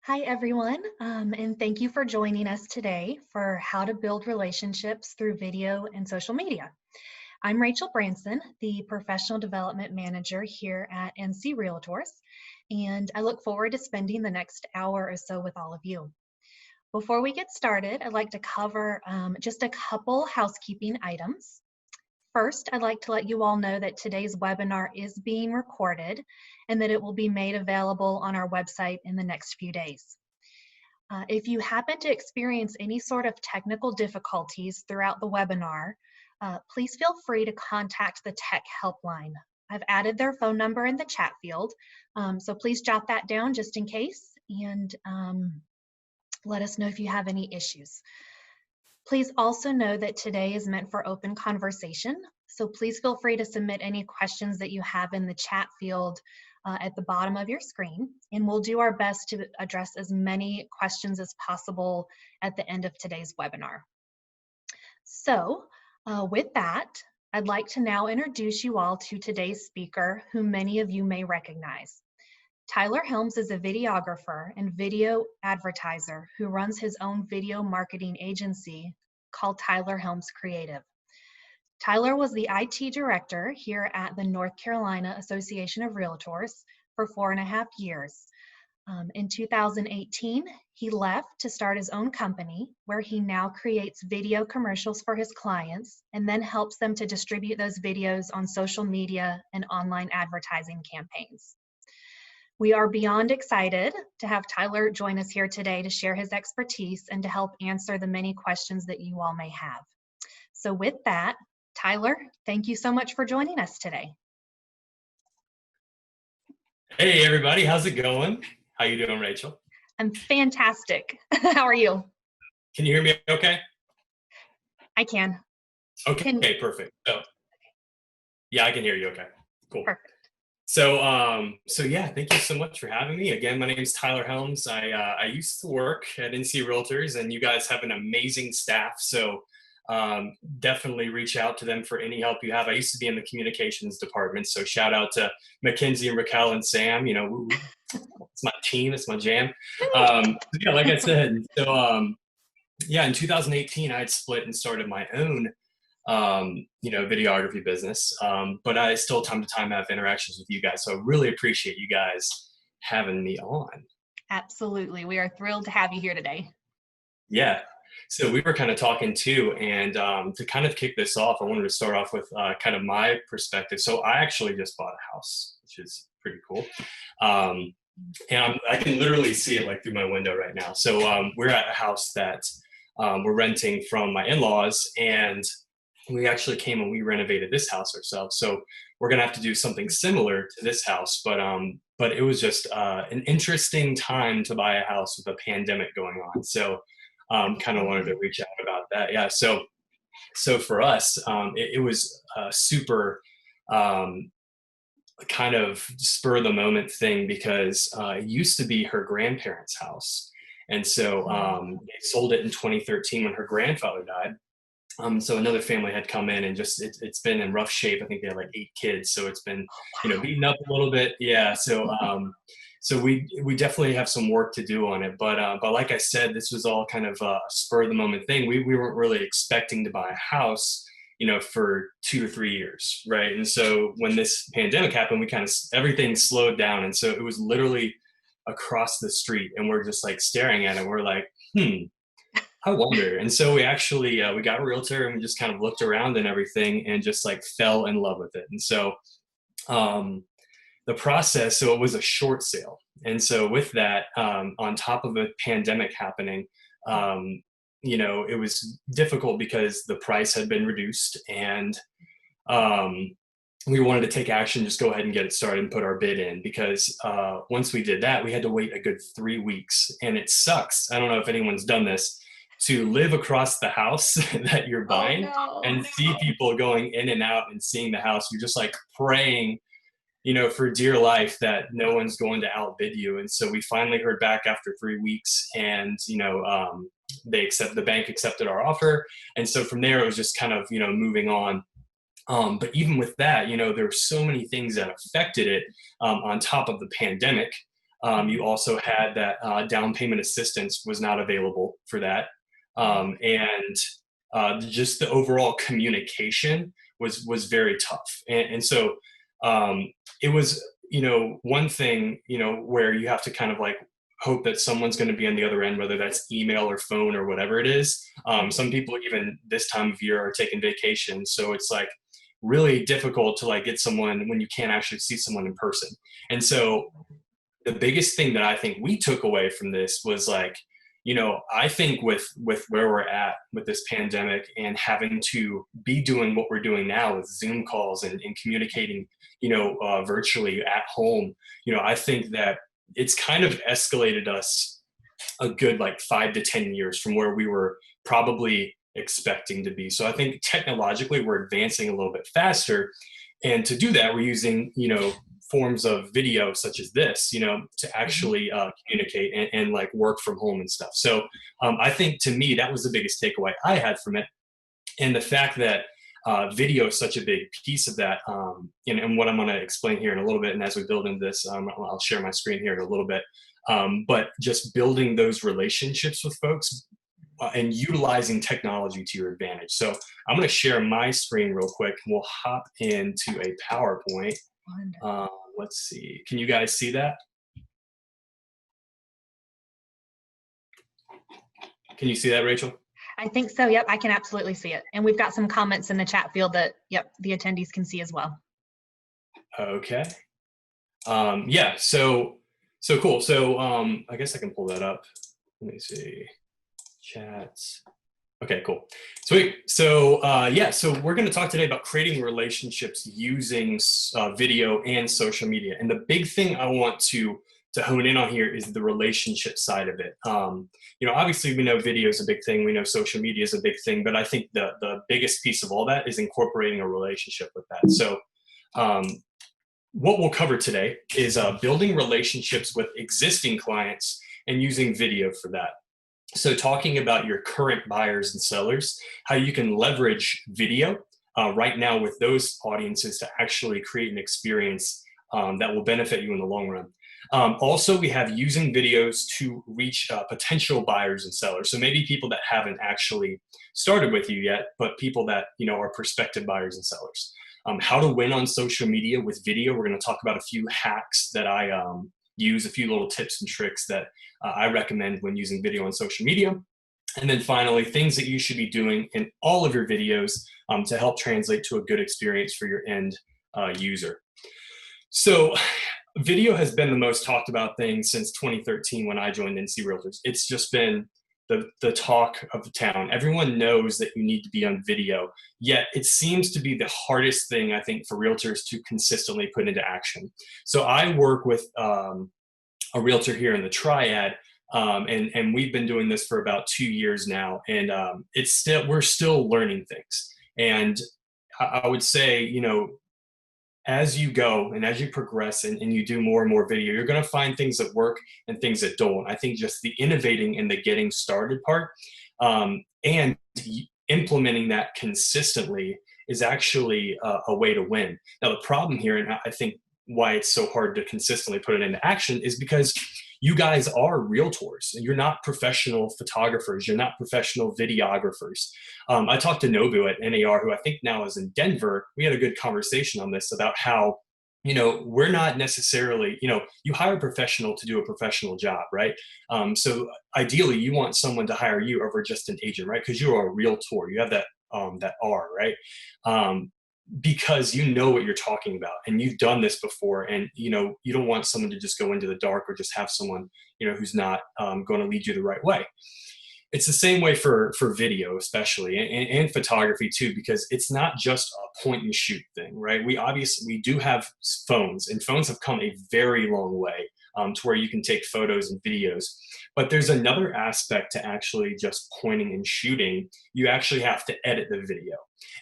Hi, everyone, and thank you for joining us today for how to build relationships through video and social media. I'm Rachel Branson, the Professional Development Manager here at NC Realtors, and I look forward to spending the next hour or so with all of you. Before we get started, I'd like to cover just a couple housekeeping items. First, I'd like to let you all know that today's webinar is being recorded and that it will be made available on our website in the next few days. If you happen to experience any sort of technical difficulties throughout the webinar, please feel free to contact the tech helpline. I've added their phone number in the chat field, so please jot that down just in case and let us know if you have any issues. Please also know that today is meant for open conversation, so please feel free to submit any questions that you have in the chat field at the bottom of your screen, and we'll do our best to address as many questions as possible at the end of today's webinar. So with that, I'd like to now introduce you all to today's speaker, who many of you may recognize. Tyler Helms is a videographer and video advertiser who runs his own video marketing agency called Tyler Helms Creative. Tyler was the IT director here at the North Carolina Association of Realtors for 4.5 years. In 2018, he left to start his own company where he now creates video commercials for his clients and then helps them to distribute those videos on social media and online advertising campaigns. We are beyond excited to have Tyler join us here today to share his expertise and to help answer the many questions that you all may have. So with that, Tyler, thank you so much for joining us today. Hey everybody, how's it going? How you doing, Rachel? I'm fantastic. How are you? Can you hear me okay? I can. Okay, perfect. So, yeah, I can hear you okay. Cool. Perfect. So yeah, thank you so much for having me. Again, my name is Tyler Helms. I used to work at NC Realtors, and you guys have an amazing staff. So definitely reach out to them for any help you have. I used to be in the communications department, so shout out to Mackenzie and Raquel and Sam. You know, it's my team, it's my jam. Yeah, like I said, so yeah, in 2018, I had split and started my own videography business. But I still time to time have interactions with you guys. So I really appreciate you guys having me on. Absolutely. We are thrilled to have you here today. Yeah. So we were kind of talking too, and to kind of kick this off, I wanted to start off with kind of my perspective. So I actually just bought a house, which is pretty cool. And I can literally see it like through my window right now. So we're at a house that we're renting from my in-laws, and we actually came and we renovated this house ourselves. So we're gonna have to do something similar to this house, but it was just an interesting time to buy a house with a pandemic going on. So kind of wanted to reach out about that. Yeah. So for us, it was a super kind of spur of the moment thing because it used to be her grandparents' house. And so they sold it in 2013 when her grandfather died. So another family had come in and just it's been in rough shape. I think they had like 8 kids, so it's been beaten up a little bit. Yeah, so we definitely have some work to do on it. But like I said, this was all kind of a spur of the moment thing. We weren't really expecting to buy a house, for 2 to 3 years, right? And so when this pandemic happened, we kind of everything slowed down, and so it was literally across the street, and we're just like staring at it. We're like, I wonder. And so we actually, we got a realtor and we just kind of looked around and everything and just like fell in love with it. And so the process, so it was a short sale. And so with that, on top of a pandemic happening, it was difficult because the price had been reduced, and we wanted to take action, just go ahead and get it started and put our bid in, because once we did that, we had to wait a good 3 weeks. And it sucks. I don't know if anyone's done this, to live across the house that you're buying and see people going in and out and seeing the house. You're just like praying, for dear life that no one's going to outbid you. And so we finally heard back after 3 weeks, and, the bank accepted our offer. And so from there, it was just kind of, moving on. But even with that, there were so many things that affected it on top of the pandemic. You also had that down payment assistance was not available for that. And just the overall communication was very tough. And so it was, one thing, where you have to kind of like hope that someone's going to be on the other end, whether that's email or phone or whatever it is. Some people even this time of year are taking vacation. So it's like really difficult to like get someone when you can't actually see someone in person. And so the biggest thing that I think we took away from this was like, I think with where we're at with this pandemic and having to be doing what we're doing now with Zoom calls and communicating, virtually at home, I think that it's kind of escalated us a good like 5 to 10 years from where we were probably expecting to be. So I think technologically we're advancing a little bit faster. And to do that, we're using, forms of video such as this, to actually communicate and like work from home and stuff. So I think to me, that was the biggest takeaway I had from it. And the fact that video is such a big piece of that, and what I'm going to explain here in a little bit. And as we build into this, I'll share my screen here in a little bit. But just building those relationships with folks and utilizing technology to your advantage. So I'm going to share my screen real quick. We'll hop into a PowerPoint. Let's see. Can you guys see that? Can you see that, Rachel? I think so. Yep, I can absolutely see it. And we've got some comments in the chat field that, yep, the attendees can see as well. Okay. Yeah, so cool. So I guess I can pull that up. Let me see. Chats. Okay, cool. Sweet. So yeah, so we're going to talk today about creating relationships using video and social media. And the big thing I want to hone in on here is the relationship side of it. Obviously we know video is a big thing. We know social media is a big thing, but I think the biggest piece of all that is incorporating a relationship with that. So what we'll cover today is building relationships with existing clients and using video for that. So talking about your current buyers and sellers, how you can leverage video right now with those audiences to actually create an experience that will benefit you in the long run. Also, we have using videos to reach potential buyers and sellers. So maybe people that haven't actually started with you yet, but people that are prospective buyers and sellers. How to win on social media with video. We're going to talk about a few hacks that I use, a few little tips and tricks that I recommend when using video on social media. And then finally, things that you should be doing in all of your videos to help translate to a good experience for your end user. So video has been the most talked about thing since 2013 when I joined NC Realtors. It's just been the talk of the town. Everyone knows that you need to be on video, yet it seems to be the hardest thing, I think, for realtors to consistently put into action. So I work with a realtor here in the Triad, and we've been doing this for about 2 years now, and we're still learning things. And I would say, as you go and as you progress and you do more and more video, you're going to find things that work and things that don't. I think just the innovating and the getting started part and implementing that consistently is actually a way to win. Now, the problem here, and I think why it's so hard to consistently put it into action, is because you guys are realtors. You're not professional photographers. You're not professional videographers. I talked to Nobu at NAR, who I think now is in Denver. We had a good conversation on this about how, we're not necessarily, you hire a professional to do a professional job, right? So ideally, you want someone to hire you over just an agent, right? Because you're a realtor. You have that R, right? Because you know what you're talking about and you've done this before, and you don't want someone to just go into the dark or just have someone who's not going to lead you the right way. It's the same way for video, especially, and photography too, because it's not just a point and shoot thing, right? We do have phones, and phones have come a very long way to where you can take photos and videos. But there's another aspect to actually just pointing and shooting. You actually have to edit the video.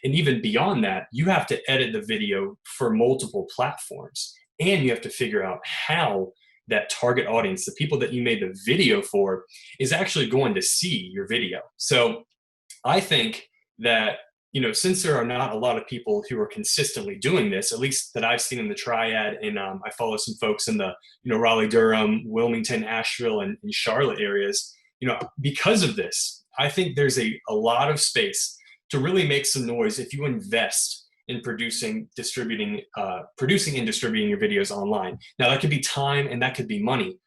And even beyond that, you have to edit the video for multiple platforms. And you have to figure out how that target audience, the people that you made the video for, is actually going to see your video. So I think that, since there are not a lot of people who are consistently doing this, at least that I've seen in the Triad, and I follow some folks in the, Raleigh, Durham, Wilmington, Asheville, and Charlotte areas, because of this, I think there's a lot of space to really make some noise if you invest in producing and distributing your videos online. Now that could be time and that could be money.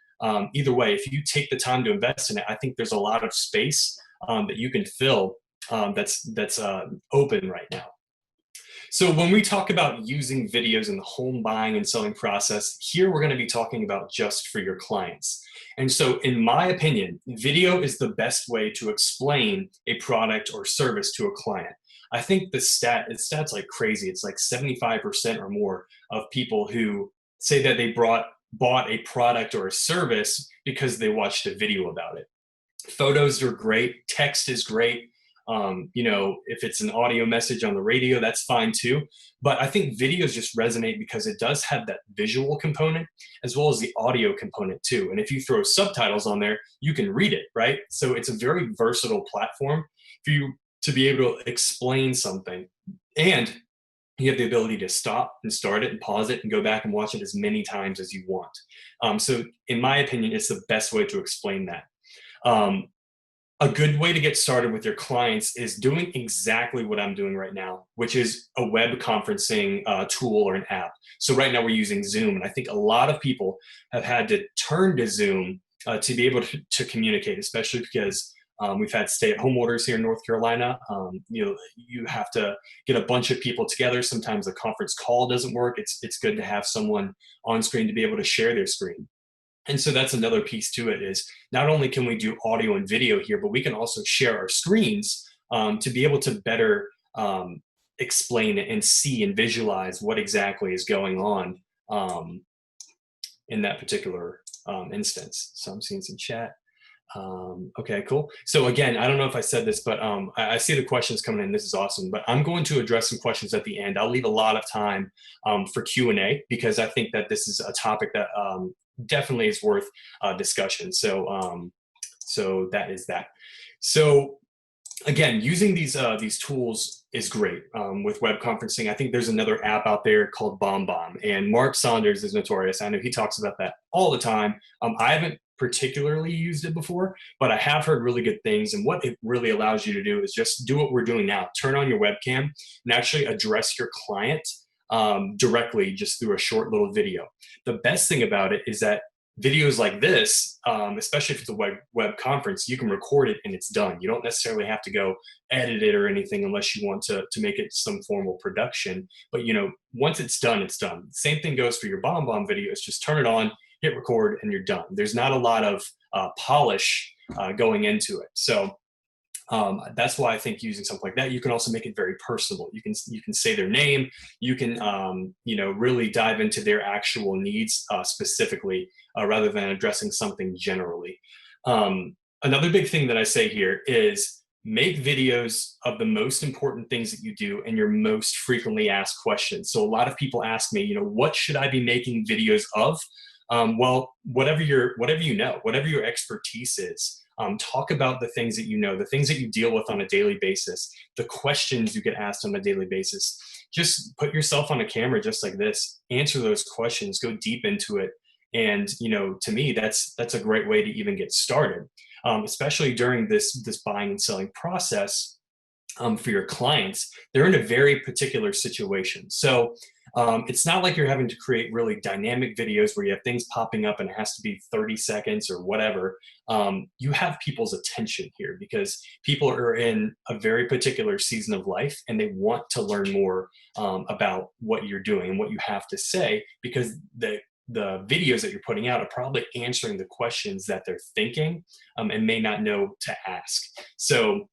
Either way, if you take the time to invest in it, I think there's a lot of space that you can fill that's open right now. So when we talk about using videos in the home buying and selling process, here we're going to be talking about just for your clients. And so in my opinion, video is the best way to explain a product or service to a client. I think the stats like crazy. It's like 75% or more of people who say that they bought a product or a service because they watched a video about it. Photos are great. Text is great. If it's an audio message on the radio, that's fine too. But I think videos just resonate because it does have that visual component as well as the audio component too. And if you throw subtitles on there, you can read it, right? So it's a very versatile platform for you to be able to explain something. And you have the ability to stop and start it and pause it and go back and watch it as many times as you want. So in my opinion, it's the best way to explain that. A good way to get started with your clients is doing exactly what I'm doing right now, which is a web conferencing tool or an app. So right now we're using Zoom, and I think a lot of people have had to turn to Zoom to be able to communicate, especially because we've had stay-at-home orders here in North Carolina. You have to get a bunch of people together. Sometimes the conference call doesn't work. It's good to have someone on screen to be able to share their screen. And so that's another piece to it is not only can we do audio and video here, but we can also share our screens to be able to better explain it and see and visualize what exactly is going on in that particular instance. So I'm seeing some chat. Okay, cool. So again, I don't know if I said this, but I see the questions coming in. This is awesome, but I'm going to address some questions at the end. I'll leave a lot of time for Q&A because I think that this is a topic that definitely is worth discussion. So that is that. So again, using these tools is great with web conferencing. I think there's another app out there called BombBomb, and Mark Saunders is notorious. I know he talks about that all the time. I haven't particularly used it before, but I have heard really good things. And what it really allows you to do is just do what we're doing now. Turn on your webcam and actually address your client directly just through a short little video. The best thing about it is that videos like this, especially if it's a web conference, you can record it and it's done. You don't necessarily have to go edit it or anything unless you want to make it some formal production. But once it's done, it's done. Same thing goes for your BombBomb videos. Just turn it on, hit record, and you're done. There's not a lot of polish going into it. So that's why I think using something like that, you can also make it very personal. You can say their name. You can really dive into their actual needs specifically rather than addressing something generally. Another big thing that I say here is make videos of the most important things that you do and your most frequently asked questions. So a lot of people ask me, what should I be making videos of? Well, whatever your expertise is. Talk about the things that the things that you deal with on a daily basis, the questions you get asked on a daily basis. Just put yourself on a camera just like this, answer those questions, go deep into it. And, to me, that's a great way to even get started, especially during this buying and selling process for your clients. They're in a very particular situation. So it's not like you're having to create really dynamic videos where you have things popping up and it has to be 30 seconds or whatever. You have people's attention here because people are in a very particular season of life and they want to learn more about what you're doing and what you have to say, because the videos that you're putting out are probably answering the questions that they're thinking and may not know to ask. So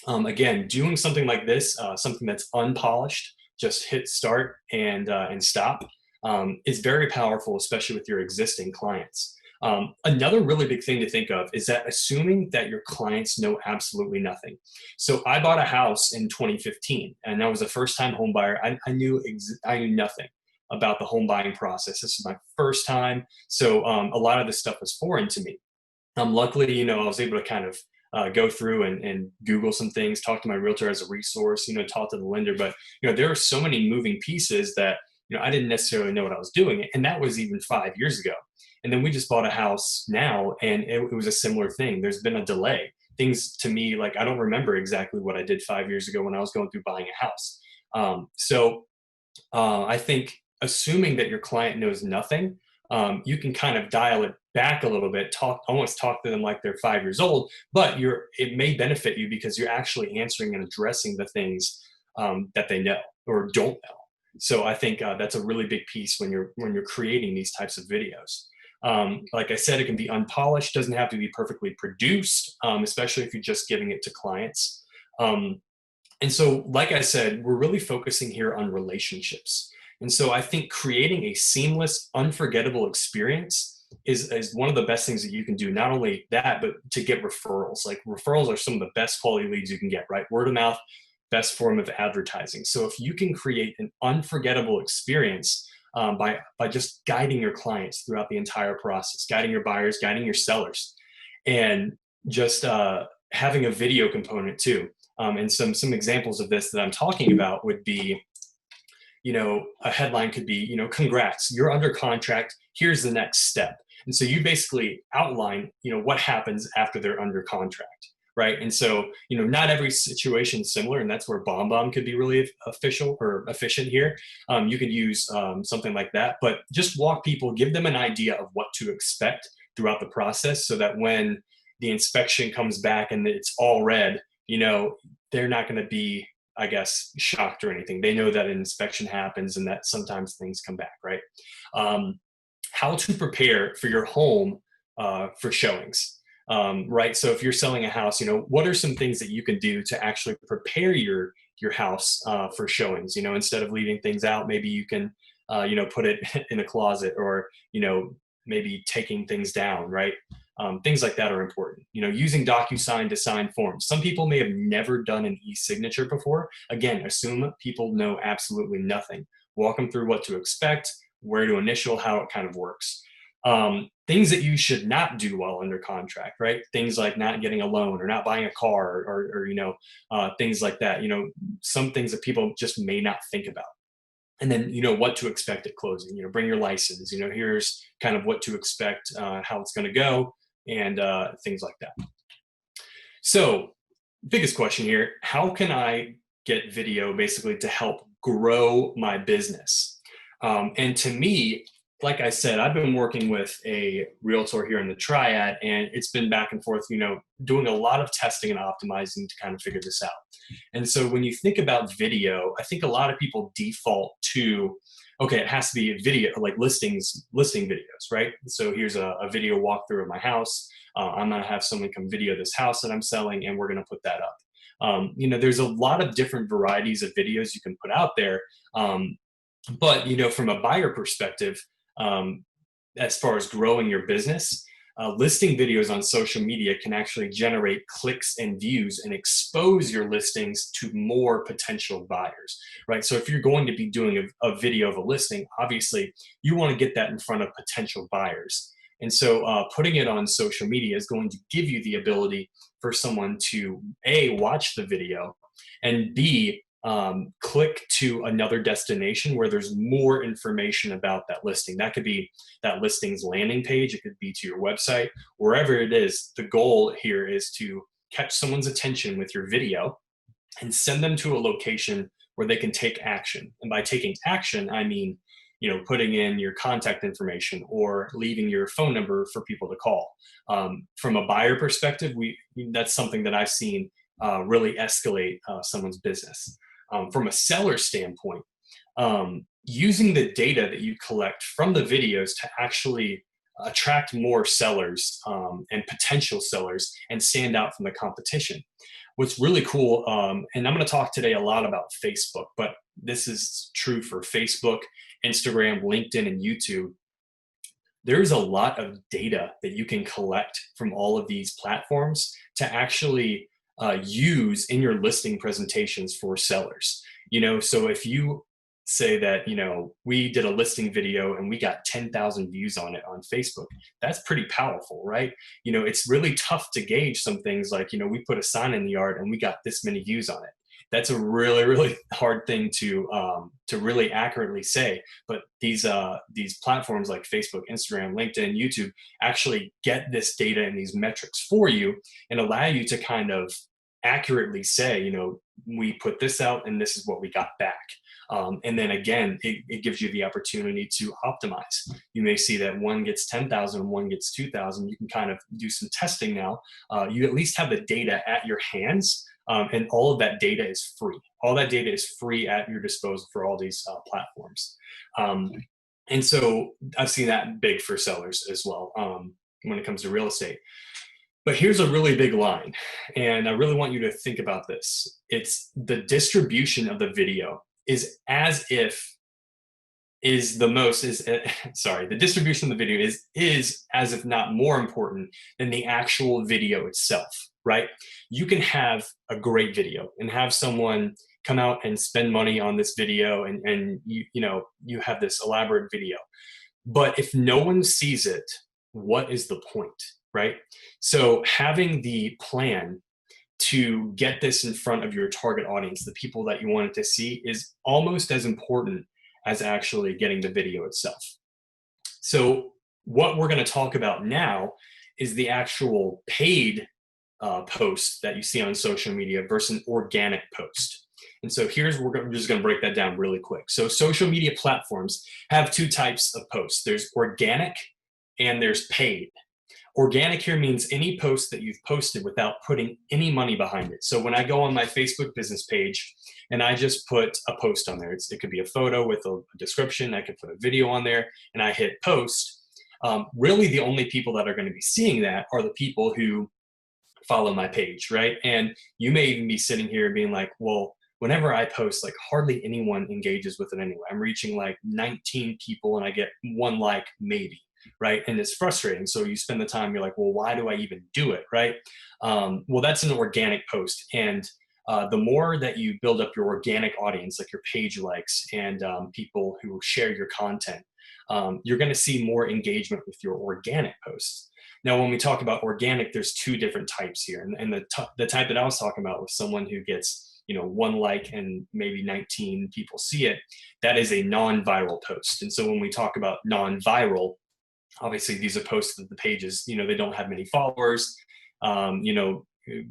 again, doing something like this, something that's unpolished, just hit start and stop, is very powerful, especially with your existing clients. Another really big thing to think of is that assuming that your clients know absolutely nothing. So I bought a house in 2015, and I was a first-time home buyer. I knew nothing about the home buying process. This is my first time, so a lot of this stuff was foreign to me. Luckily, I was able to kind of go through and Google some things, talk to my realtor as a resource, talk to the lender. But, there are so many moving pieces that, I didn't necessarily know what I was doing. And that was even 5 years ago. And then we just bought a house now, and it was a similar thing. There's been a delay. Things to me, like, I don't remember exactly what I did 5 years ago when I was going through buying a house. I think assuming that your client knows nothing, you can kind of dial it back a little bit, almost talk to them like they're 5 years old, but it may benefit you because you're actually answering and addressing the things that they know or don't know. So I think that's a really big piece when you're creating these types of videos. Like I said, it can be unpolished, doesn't have to be perfectly produced, especially if you're just giving it to clients. And so, like I said, we're really focusing here on relationships. And so I think creating a seamless, unforgettable experience is one of the best things that you can do. Not only that, but to get referrals. Like, referrals are some of the best quality leads you can get, right? Word of mouth, best form of advertising. So if you can create an unforgettable experience by just guiding your clients throughout the entire process, guiding your buyers, guiding your sellers, and just having a video component too. And some examples of this that I'm talking about would be, a headline could be, congrats, you're under contract. Here's the next step. And so you basically outline, what happens after they're under contract, right? And so, not every situation is similar, and that's where BombBomb could be really efficient here. You could use something like that, but just walk people, give them an idea of what to expect throughout the process, so that when the inspection comes back and it's all red, they're not going to be, I guess, shocked or anything. They know that an inspection happens and that sometimes things come back, right? How to prepare for your home for showings, right? So if you're selling a house, what are some things that you can do to actually prepare your house for showings? Instead of leaving things out, maybe you can, put it in a closet, or, maybe taking things down, right? Things like that are important. Using DocuSign to sign forms. Some people may have never done an e-signature before. Again, assume people know absolutely nothing. Walk them through what to expect, where to initial, how it kind of works. Things that you should not do while under contract, right? Things like not getting a loan or not buying a car, or things like that. Some things that people just may not think about. And then, what to expect at closing. Bring your license. Here's kind of what to expect, how it's going to go, and things like that. So, biggest question here: how can I get video basically to help grow my business? And to me, like I said, I've been working with a realtor here in the Triad, and it's been back and forth, doing a lot of testing and optimizing to kind of figure this out. And so when you think about video, I think a lot of people default to, okay, it has to be a video, like listing videos, right? So here's a video walkthrough of my house. I'm going to have someone come video this house that I'm selling, and we're going to put that up. There's a lot of different varieties of videos you can put out there. But, from a buyer perspective, as far as growing your business, listing videos on social media can actually generate clicks and views and expose your listings to more potential buyers, right? So if you're going to be doing a video of a listing, obviously you want to get that in front of potential buyers. And so putting it on social media is going to give you the ability for someone to A, watch the video, and B, click to another destination where there's more information about that listing. That could be that listing's landing page. It could be to your website, wherever it is. The goal here is to catch someone's attention with your video and send them to a location where they can take action. And by taking action, I mean, putting in your contact information or leaving your phone number for people to call. From a buyer perspective, that's something that I've seen really escalate someone's business. From a seller standpoint, using the data that you collect from the videos to actually attract more sellers and potential sellers and stand out from the competition. What's really cool, and I'm going to talk today a lot about Facebook, but this is true for Facebook, Instagram, LinkedIn, and YouTube. There's a lot of data that you can collect from all of these platforms to actually use in your listing presentations for sellers. So if you say that, we did a listing video and we got 10,000 views on it on Facebook. That's pretty powerful, right? It's really tough to gauge some things like, we put a sign in the yard and we got this many views on it. That's a really, really hard thing to really accurately say. But these platforms like Facebook, Instagram, LinkedIn, YouTube actually get this data and these metrics for you and allow you to kind of accurately say, we put this out and this is what we got back. And then again, it gives you the opportunity to optimize. You may see that one gets 10,000, one gets 2,000. You can kind of do some testing now. You at least have the data at your hands, and all of that data is free. All that data is free at your disposal for all these platforms. And so I've seen that big for sellers as well when it comes to real estate. But here's a really big line, and I really want you to think about this. It's the distribution of the video is as if the distribution of the video is as if not more important than the actual video itself, right? You can have a great video and have someone come out and spend money on this video and you have this elaborate video. But if no one sees it, what is the point, right? So having the plan to get this in front of your target audience, the people that you wanted to see, is almost as important as actually getting the video itself. So what we're going to talk about now is the actual paid post that you see on social media versus an organic post. And so we're just going to break that down really quick. So social media platforms have two types of posts. There's organic and there's paid. Organic here means any post that you've posted without putting any money behind it. So when I go on my Facebook business page and I just put a post on there, it could be a photo with a description, I could put a video on there, and I hit post. Really the only people that are going to be seeing that are the people who follow my page, right? And you may even be sitting here being like, well, whenever I post, like hardly anyone engages with it anyway. I'm reaching like 19 people and I get one like maybe. Right. And it's frustrating. So you spend the time, you're like, well, why do I even do it? Right. Well, that's an organic post. And the more that you build up your organic audience, like your page likes and people who share your content, you're going to see more engagement with your organic posts. Now, when we talk about organic, there's two different types here. And the type that I was talking about with someone who gets, one like and maybe 19 people see it, that is a non-viral post. And so when we talk about non-viral, obviously these are posts that the pages, they don't have many followers,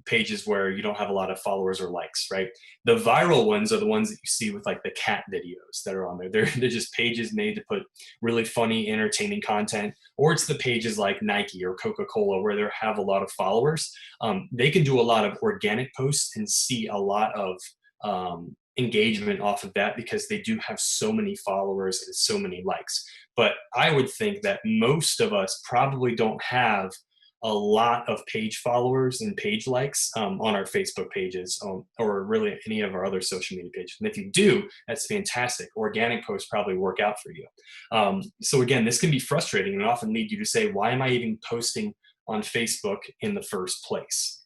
pages where you don't have a lot of followers or likes, right? The viral ones are the ones that you see with like the cat videos that are on there. They're just pages made to put really funny, entertaining content, or it's the pages like Nike or Coca-Cola where they have a lot of followers. They can do a lot of organic posts and see a lot of engagement off of that because they do have so many followers and so many likes. But I would think that most of us probably don't have a lot of page followers and page likes on our Facebook pages or really any of our other social media pages. And if you do, that's fantastic. Organic posts probably work out for you. So again, this can be frustrating and often lead you to say, why am I even posting on Facebook in the first place?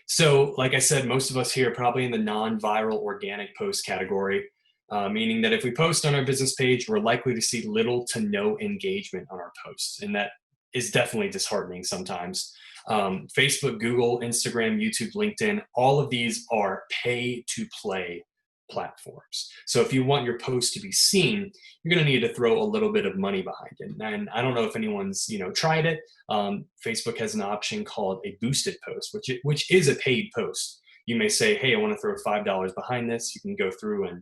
So like I said, most of us here are probably in the non-viral organic post category. Meaning that if we post on our business page, we're likely to see little to no engagement on our posts. And that is definitely disheartening sometimes. Facebook, Google, Instagram, YouTube, LinkedIn, all of these are pay to play platforms. So if you want your post to be seen, you're going to need to throw a little bit of money behind it. And I don't know if anyone's tried it. Facebook has an option called a boosted post, which is a paid post. You may say, hey, I want to throw $5 behind this. You can go through and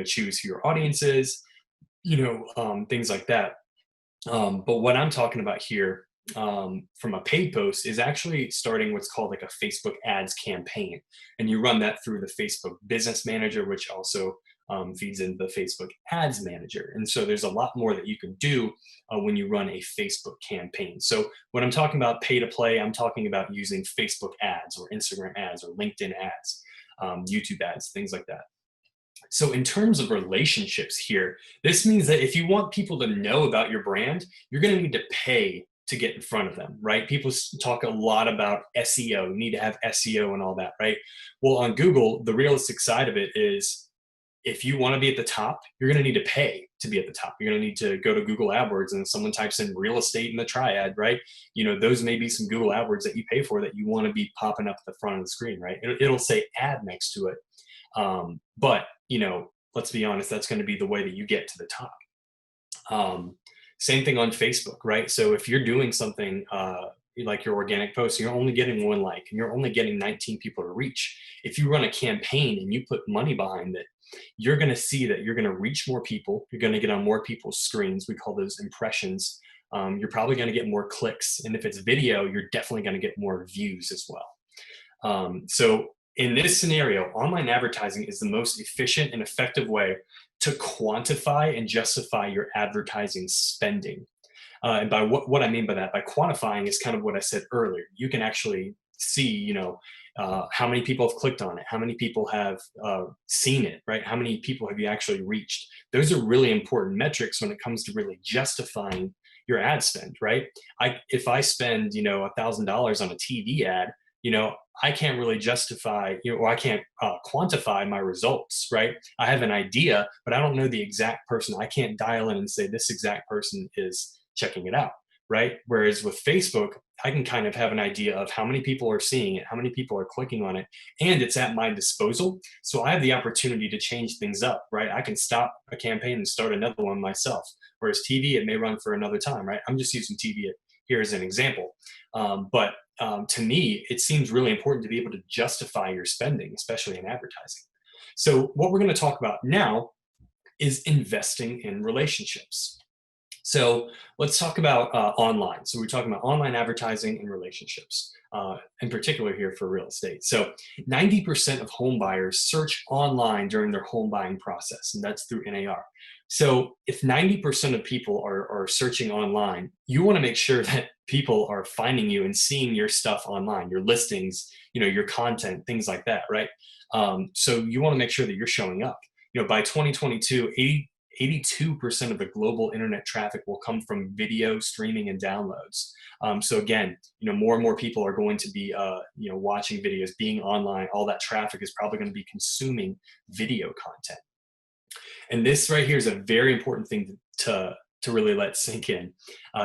choose who your audience is, things like that. But what I'm talking about here from a paid post is actually starting what's called like a Facebook ads campaign. And you run that through the Facebook Business Manager, which also feeds into the Facebook Ads Manager. And so there's a lot more that you can do when you run a Facebook campaign. So when I'm talking about pay to play, I'm talking about using Facebook ads or Instagram ads or LinkedIn ads, YouTube ads, things like that. So in terms of relationships here, this means that if you want people to know about your brand, you're going to need to pay to get in front of them, right? People talk a lot about SEO. You need to have SEO and all that, right? Well, on Google, the realistic side of it is if you want to be at the top, you're going to need to pay to be at the top. You're going to need to go to Google AdWords, and someone types in real estate in the triad, right? Those may be some Google AdWords that you pay for that you want to be popping up at the front of the screen, right? It'll say ad next to it. But, let's be honest, that's going to be the way that you get to the top. Same thing on Facebook, right? So if you're doing something like your organic post, you're only getting one like, and you're only getting 19 people to reach. If you run a campaign and you put money behind it, you're going to see that you're going to reach more people. You're going to get on more people's screens. We call those impressions. You're probably going to get more clicks. And if it's video, you're definitely going to get more views as well. So in this scenario, online advertising is the most efficient and effective way to quantify and justify your advertising spending. And by what I mean by that, by quantifying, is kind of what I said earlier. You can actually see, how many people have clicked on it, how many people have seen it, right? How many people have you actually reached? Those are really important metrics when it comes to really justifying your ad spend, right? If I spend, $1,000 on a TV ad, I can't really justify, or I can't quantify my results, right? I have an idea, but I don't know the exact person. I can't dial in and say this exact person is checking it out, right? Whereas with Facebook, I can kind of have an idea of how many people are seeing it, how many people are clicking on it, and it's at my disposal. So I have the opportunity to change things up, right? I can stop a campaign and start another one myself. Whereas TV, it may run for another time, right? I'm just using TV here as an example. But to me, it seems really important to be able to justify your spending, especially in advertising. So what we're going to talk about now is investing in relationships. So let's talk about online. So we're talking about online advertising and relationships, in particular here for real estate. So 90% of home buyers search online during their home buying process, and that's through NAR. So if 90% of people are searching online, you want to make sure that people are finding you and seeing your stuff online, your listings, your content, things like that, right? So you want to make sure that you're showing up. By 2022, 82% of the global internet traffic will come from video streaming and downloads. So again, more and more people are going to be, watching videos, being online. All that traffic is probably going to be consuming video content. And this right here is a very important thing to really let sink in.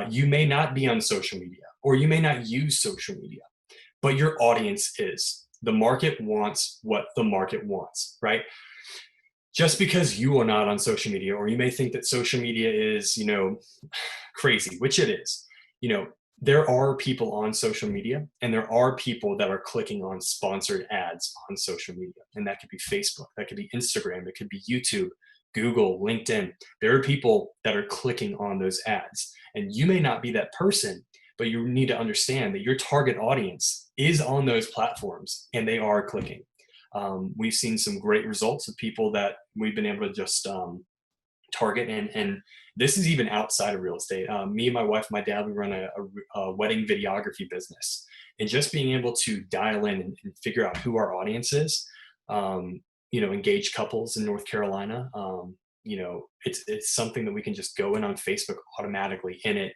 You may not be on social media, or you may not use social media, but your audience is. The market wants what the market wants, right? Just because you are not on social media, or you may think that social media is, crazy, which it is, there are people on social media, and there are people that are clicking on sponsored ads on social media. And that could be Facebook, that could be Instagram, it could be YouTube, Google, LinkedIn. There are people that are clicking on those ads. And you may not be that person, but you need to understand that your target audience is on those platforms and they are clicking. We've seen some great results of people that we've been able to just target, and this is even outside of real estate. Me and my wife, my dad, we run a wedding videography business, and just being able to dial in and figure out who our audience is, engaged couples in North Carolina, it's something that we can just go in on Facebook automatically, and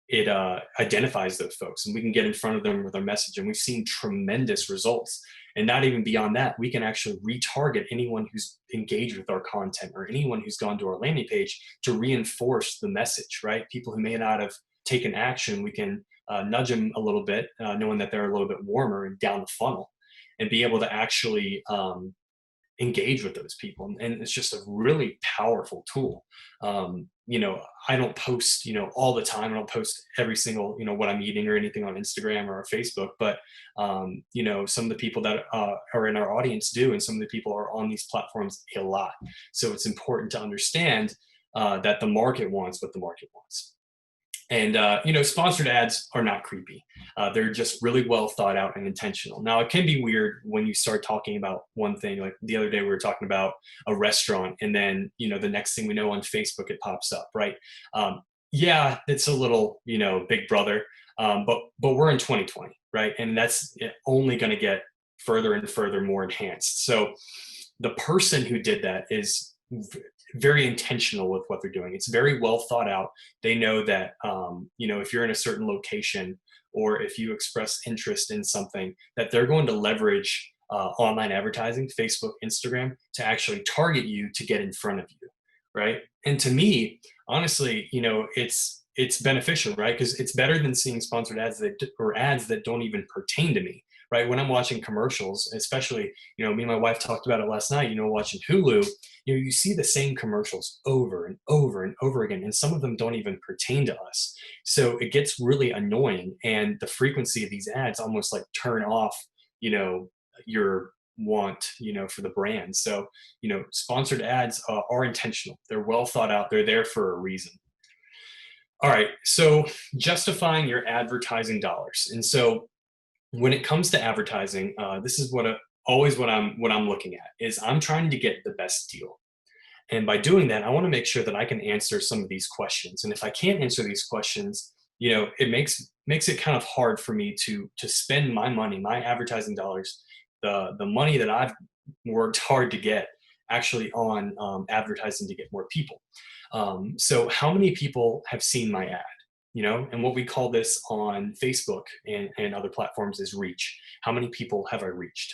it identifies those folks, and we can get in front of them with our message, and we've seen tremendous results. And not even beyond that, we can actually retarget anyone who's engaged with our content, or anyone who's gone to our landing page, to reinforce the message, right? People who may not have taken action, we can nudge them a little bit, knowing that they're a little bit warmer and down the funnel, and be able to actually engage with those people. And it's just a really powerful tool. I don't post, all the time. I don't post every single, what I'm eating or anything on Instagram or Facebook, but, some of the people that are in our audience do, and some of the people are on these platforms a lot. So it's important to understand that the market wants what the market wants. And, sponsored ads are not creepy. They're just really well thought out and intentional. Now, it can be weird when you start talking about one thing. Like the other day, we were talking about a restaurant, and then, the next thing we know on Facebook, it pops up, right? Yeah, it's a little, big brother, but we're in 2020, right? And that's only going to get further and further more enhanced. So the person who did that is very intentional with what they're doing. It's very well thought out. They know that, if you're in a certain location, or if you express interest in something, that they're going to leverage online advertising, Facebook, Instagram, to actually target you to get in front of you, right? And to me, honestly, it's beneficial, right? Because it's better than seeing sponsored ads or ads that don't even pertain to me, right? When I'm watching commercials, especially, me and my wife talked about it last night, watching Hulu, you see the same commercials over and over and over again, and some of them don't even pertain to us. So it gets really annoying, and the frequency of these ads almost like turn off, your want, for the brand. So, sponsored ads are intentional. They're well thought out. They're there for a reason. All right. So justifying your advertising dollars. And so when it comes to advertising, this is always what I'm looking at is I'm trying to get the best deal. And by doing that, I want to make sure that I can answer some of these questions. And if I can't answer these questions, it makes it kind of hard for me to spend my money, my advertising dollars, the money that I've worked hard to get, actually on advertising to get more people. So how many people have seen my ad? And what we call this on Facebook and other platforms is reach. How many people have I reached?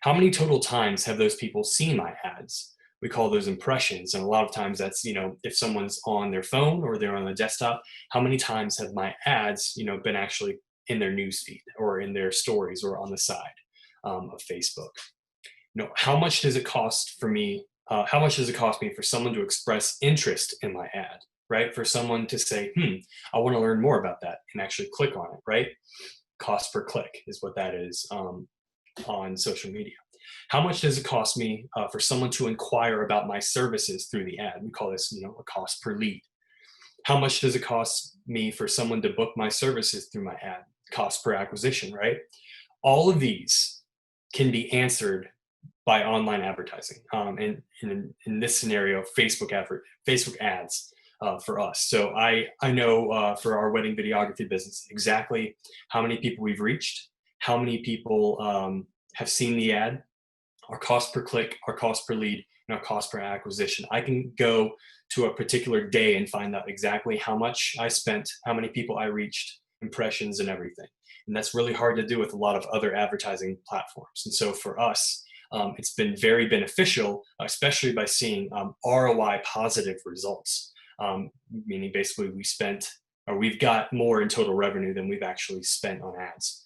How many total times have those people seen my ads? We call those impressions. And a lot of times that's, if someone's on their phone or they're on the desktop, how many times have my ads, been actually in their newsfeed or in their stories or on the side of Facebook? How much does it cost for me? How much does it cost me for someone to express interest in my ad, right? For someone to say, I want to learn more about that and actually click on it, right? Cost per click is what that is on social media. How much does it cost me for someone to inquire about my services through the ad? We call this, a cost per lead. How much does it cost me for someone to book my services through my ad? Cost per acquisition, right? All of these can be answered by online advertising. And in this scenario, Facebook ads for us. So I know for our wedding videography business exactly how many people we've reached, how many people have seen the ad, our cost per click, our cost per lead, and our cost per acquisition. I can go to a particular day and find out exactly how much I spent, how many people I reached, impressions, and everything. And that's really hard to do with a lot of other advertising platforms. And so for us, it's been very beneficial, especially by seeing ROI positive results, meaning basically we've got more in total revenue than we've actually spent on ads.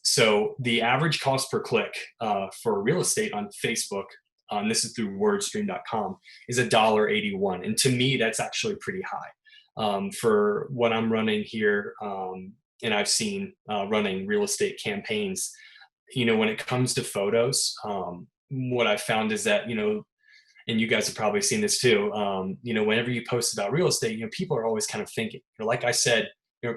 So the average cost per click for real estate on Facebook, this is through wordstream.com, is $1.81. And to me, that's actually pretty high. For what I'm running here, and I've seen running real estate campaigns, when it comes to photos, what I found is that, and you guys have probably seen this too, whenever you post about real estate, people are always kind of thinking, like I said,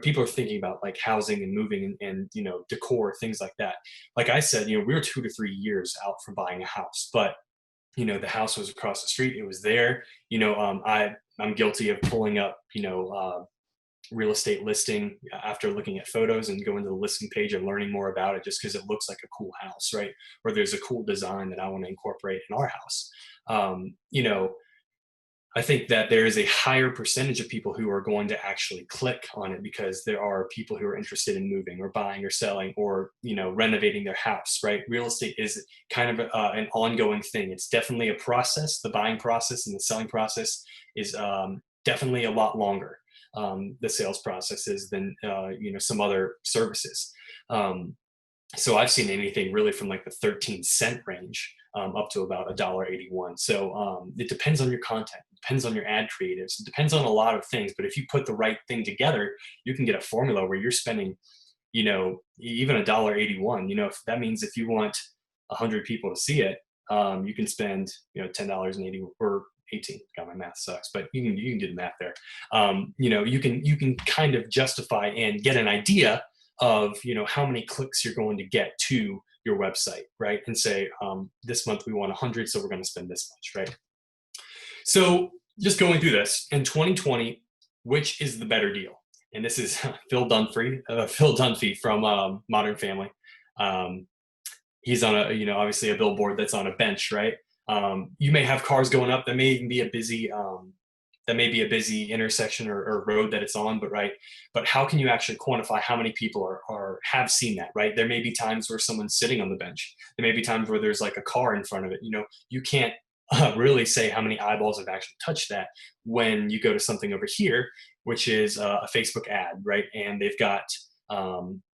people are thinking about like housing and moving and decor, things like that. Like I said, we were 2 to 3 years out from buying a house, but the house was across the street. It was there. I'm guilty of pulling up, real estate listing after looking at photos and going to the listing page and learning more about it just because it looks like a cool house, right? Or there's a cool design that I want to incorporate in our house. I think that there is a higher percentage of people who are going to actually click on it because there are people who are interested in moving or buying or selling or, renovating their house, right? Real estate is kind of an ongoing thing. It's definitely a process. The buying process and the selling process is definitely a lot longer. The sales processes than, some other services. So I've seen anything really from like the 13-cent range up to about $1.81. So it depends on your content, it depends on your ad creatives, it depends on a lot of things. But if you put the right thing together, you can get a formula where you're spending, even $1.81. If that means if you want 100 people to see it, you can spend, $10.80 or 18. God, my math sucks, but you can do the math there. You can kind of justify and get an idea of how many clicks you're going to get to your website, right? And say this month we want 100, so we're going to spend this much, right? So just going through this in 2020, which is the better deal? And this is Phil Dunphy from Modern Family. He's on obviously a billboard that's on a bench, right? You may have cars going up. There may even be a busy that may be a busy intersection or road that it's on, but how can you actually quantify how many people have seen that, right? There may be times where someone's sitting on the bench. There may be times where there's like a car in front of it. You can't really say how many eyeballs have actually touched that when you go to something over here, which is a Facebook ad, right? And they've got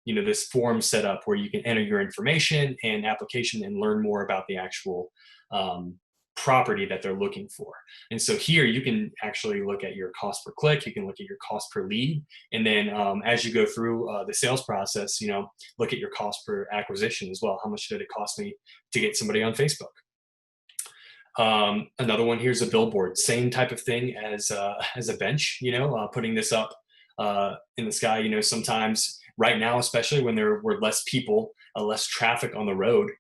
this form set up where you can enter your information and application and learn more about the actual property that they're looking for. And so here you can actually look at your cost per click, you can look at your cost per lead, and then as you go through the sales process, look at your cost per acquisition as well. How much did it cost me to get somebody on Facebook? Another one, here's a billboard, same type of thing as a bench, putting this up in the sky. Sometimes right now, especially when there were less people, less traffic on the road,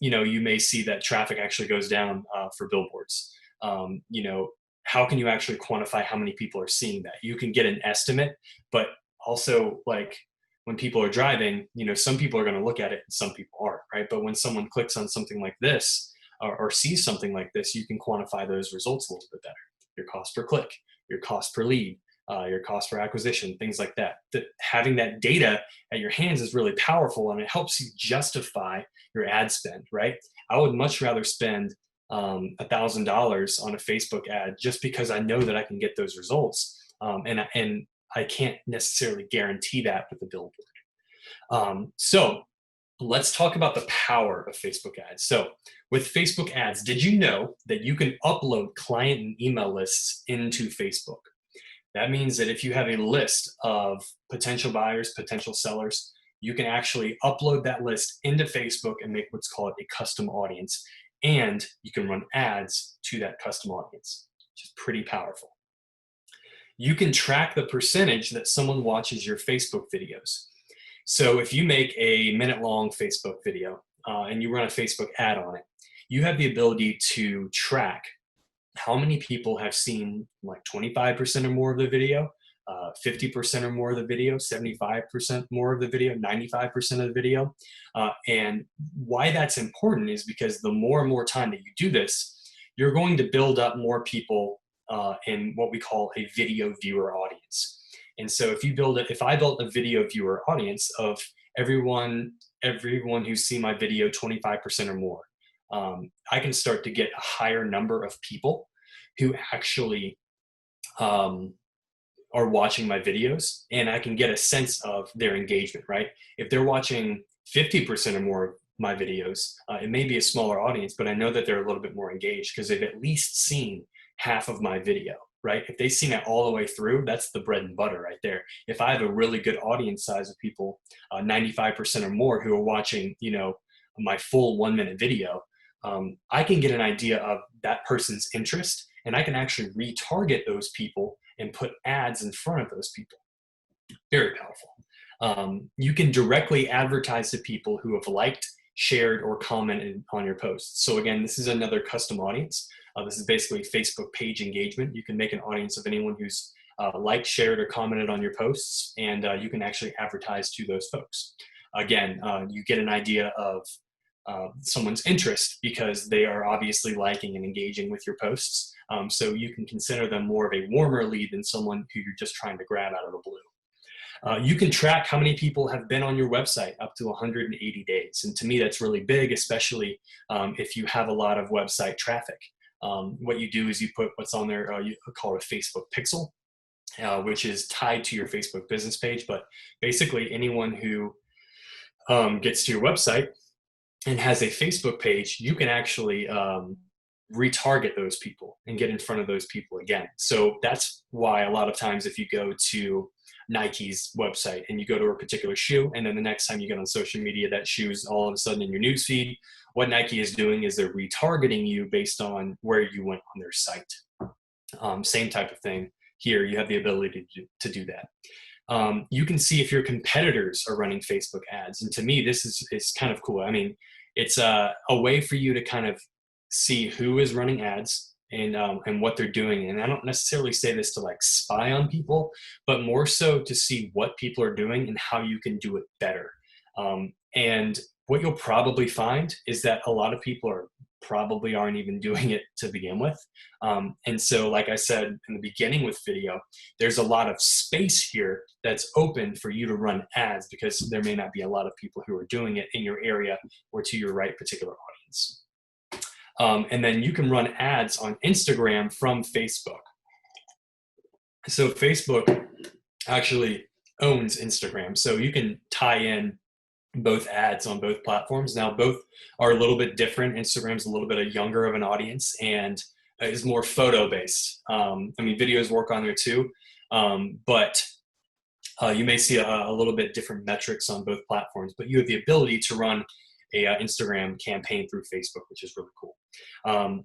you may see that traffic actually goes down for billboards. How can you actually quantify how many people are seeing that? You can get an estimate, but also like when people are driving, some people are going to look at it and some people aren't, right? But when someone clicks on something like this, or sees something like this, you can quantify those results a little bit better. Your cost per click, your cost per lead, your cost per acquisition, things like that. Having that data at your hands is really powerful, and it helps you justify your ad spend, right? I would much rather spend $1,000 on a Facebook ad just because I know that I can get those results, and I can't necessarily guarantee that with a billboard. So let's talk about the power of Facebook ads. So with Facebook ads, did you know that you can upload client and email lists into Facebook? That means that if you have a list of potential buyers, potential sellers, you can actually upload that list into Facebook and make what's called a custom audience. And you can run ads to that custom audience, which is pretty powerful. You can track the percentage that someone watches your Facebook videos. So if you make a minute-long Facebook video and you run a Facebook ad on it, you have the ability to track how many people have seen like 25% or more of the video, 50% or more of the video, 75% more of the video, 95% of the video. And why that's important is because the more and more time that you do this, you're going to build up more people in what we call a video viewer audience. And so if I built a video viewer audience of everyone who's seen my video 25% or more, I can start to get a higher number of people who actually are watching my videos, and I can get a sense of their engagement, right? If they're watching 50% or more of my videos, it may be a smaller audience, but I know that they're a little bit more engaged because they've at least seen half of my video. Right? If they've seen it all the way through, that's the bread and butter right there. If I have a really good audience size of people, 95% or more who are watching, my full 1-minute video, I can get an idea of that person's interest, and I can actually retarget those people and put ads in front of those people. Very powerful. You can directly advertise to people who have liked, shared, or commented on your posts. So again, this is another custom audience. This is basically Facebook page engagement. You can make an audience of anyone who's liked, shared, or commented on your posts, and you can actually advertise to those folks. Again, you get an idea of someone's interest because they are obviously liking and engaging with your posts. So you can consider them more of a warmer lead than someone who you're just trying to grab out of the blue. You can track how many people have been on your website up to 180 days. And to me, that's really big, especially if you have a lot of website traffic. What you do is you put what's on there, you call it a Facebook pixel, which is tied to your Facebook business page. But basically anyone who gets to your website and has a Facebook page, you can actually retarget those people and get in front of those people again. So that's why a lot of times if you go to Nike's website and you go to a particular shoe, and then the next time you get on social media, that shoe is all of a sudden in your newsfeed, what Nike is doing is they're retargeting you based on where you went on their site. Same type of thing here. You have the ability to do that. You can see if your competitors are running Facebook ads. And to me, this is kind of cool. I mean, it's a way for you to kind of see who is running ads and what they're doing. And I don't necessarily say this to like spy on people, but more so to see what people are doing and how you can do it better. And what you'll probably find is that a lot of people are probably aren't even doing it to begin with. And so, like I said in the beginning with video, there's a lot of space here that's open for you to run ads because there may not be a lot of people who are doing it in your area or to your right particular audience. And then you can run ads on Instagram from Facebook. So Facebook actually owns Instagram. So you can tie in both ads on both platforms. Now, both are a little bit different. Instagram's a little bit younger of an audience and is more photo based. I mean, videos work on there too, but you may see a little bit different metrics on both platforms, but you have the ability to run a Instagram campaign through Facebook, which is really cool.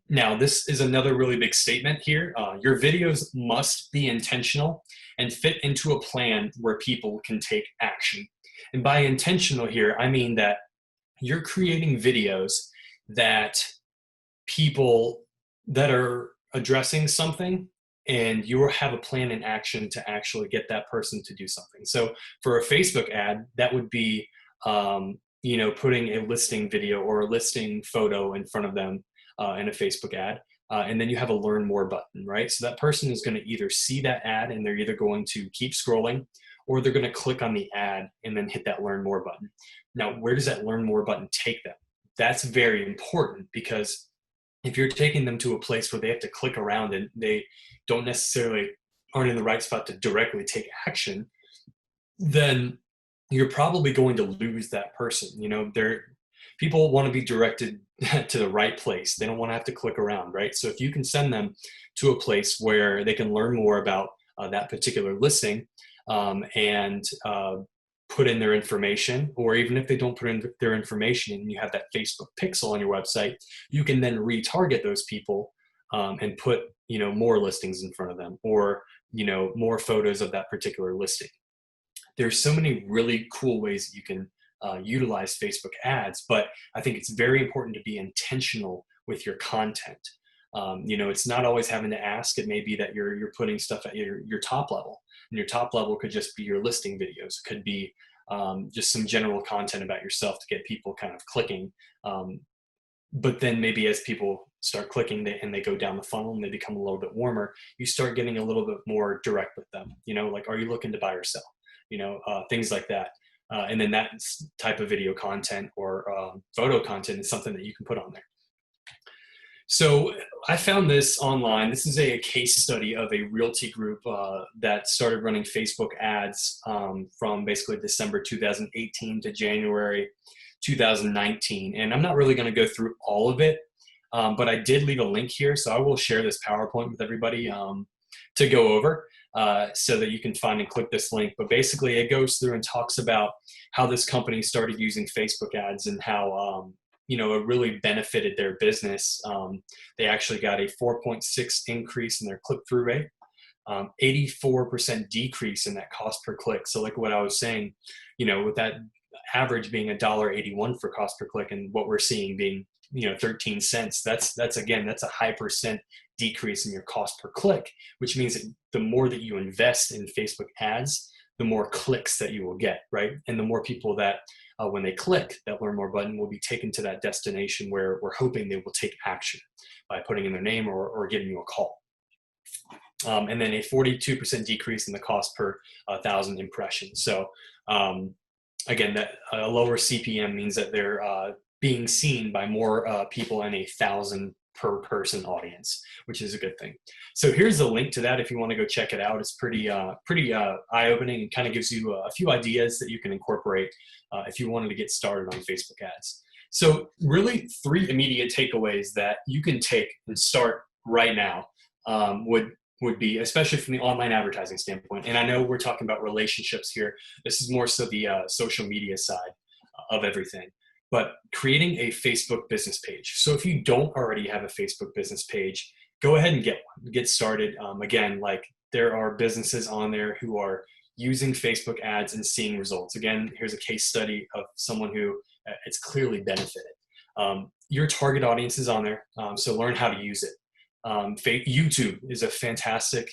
Now, this is another really big statement here. Your videos must be intentional and fit into a plan where people can take action. And by intentional here, I mean that you're creating videos that people that are addressing something, and you have a plan in action to actually get that person to do something. So for a Facebook ad, that would be, putting a listing video or a listing photo in front of them in a Facebook ad. And then you have a learn more button, right? So that person is going to either see that ad and they're either going to keep scrolling, or they're going to click on the ad and then hit that learn more button. Now, where does that learn more button take them? That's very important, because if you're taking them to a place where they have to click around and they don't necessarily aren't in the right spot to directly take action, then you're probably going to lose that person. People want to be directed to the right place. They don't want to have to click around, right? So if you can send them to a place where they can learn more about that particular listing, and put in their information, or even if they don't put in their information and you have that Facebook pixel on your website, you can then retarget those people and put more listings in front of them, or more photos of that particular listing. There's so many really cool ways that you can utilize Facebook ads, but I think it's very important to be intentional with your content. It's not always having to ask. It may be that you're putting stuff at your top level, and your top level could just be your listing videos. It could be just some general content about yourself to get people kind of clicking. But then maybe as people start clicking and they go down the funnel and they become a little bit warmer, you start getting a little bit more direct with them. Like, are you looking to buy or sell? Things like that. And then that type of video content or photo content is something that you can put on there. So I found this online. This is a case study of a realty group that started running Facebook ads from basically December 2018 to January 2019. And I'm not really going to go through all of it, but I did leave a link here. So I will share this PowerPoint with everybody to go over so that you can find and click this link. But basically it goes through and talks about how this company started using Facebook ads and how it really benefited their business. They actually got a 4.6 increase in their click-through rate, 84% decrease in that cost per click. So like what I was saying, with that average being $1.81 for cost per click, and what we're seeing being 13 cents, that's a high percent decrease in your cost per click, which means that the more that you invest in Facebook ads, the more clicks that you will get, right? And the more people that when they click that learn more button will be taken to that destination where we're hoping they will take action by putting in their name or giving you a call. And then a 42% decrease in the cost per 1,000 impressions. So again, that a lower CPM means that they're being seen by more people in 1,000 per person audience, which is a good thing. So here's the link to that if you want to go check it out. It's pretty eye-opening and kind of gives you a few ideas that you can incorporate if you wanted to get started on Facebook ads. So really 3 immediate takeaways that you can take and start right now would be, especially from the online advertising standpoint. And I know we're talking about relationships here. This is more so the social media side of everything. But creating a Facebook business page. So if you don't already have a Facebook business page, go ahead and get one. Get started. Again, like there are businesses on there who are using Facebook ads and seeing results. Again, here's a case study of someone who it's clearly benefited. Your target audience is on there, so learn how to use it. YouTube is a fantastic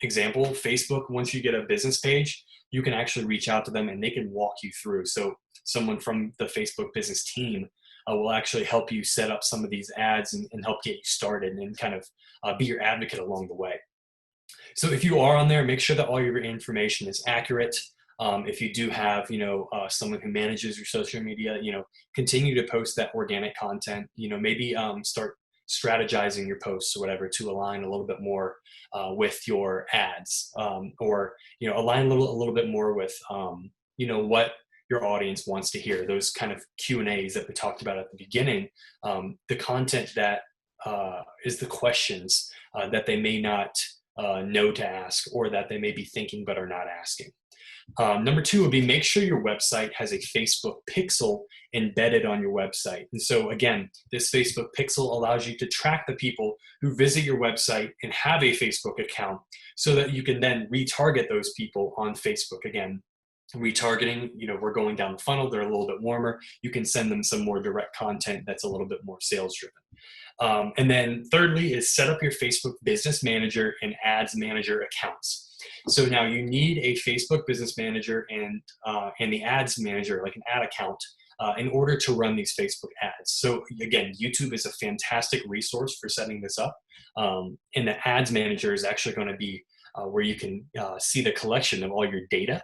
example. Facebook, once you get a business page, you can actually reach out to them and they can walk you through. So someone from the Facebook business team will actually help you set up some of these ads and help get you started and kind of be your advocate along the way. So if you are on there, make sure that all your information is accurate. If you do have, someone who manages your social media, continue to post that organic content. Maybe start strategizing your posts or whatever to align a little bit more with your ads, or align a little bit more with what your audience wants to hear. Those kind of Q&As that we talked about at the beginning, the content that is the questions that they may not know to ask, or that they may be thinking but are not asking. Number two would be make sure your website has a Facebook pixel embedded on your website. And so again, this Facebook pixel allows you to track the people who visit your website and have a Facebook account, so that you can then retarget those people on Facebook. Again, retargeting, we're going down the funnel, they're a little bit warmer, you can send them some more direct content that's a little bit more sales driven. And then thirdly is set up your Facebook Business Manager and Ads Manager accounts. So now you need a Facebook Business Manager and the Ads Manager, like an ad account, in order to run these Facebook ads. So again, YouTube is a fantastic resource for setting this up. And the Ads Manager is actually going to be where you can see the collection of all your data,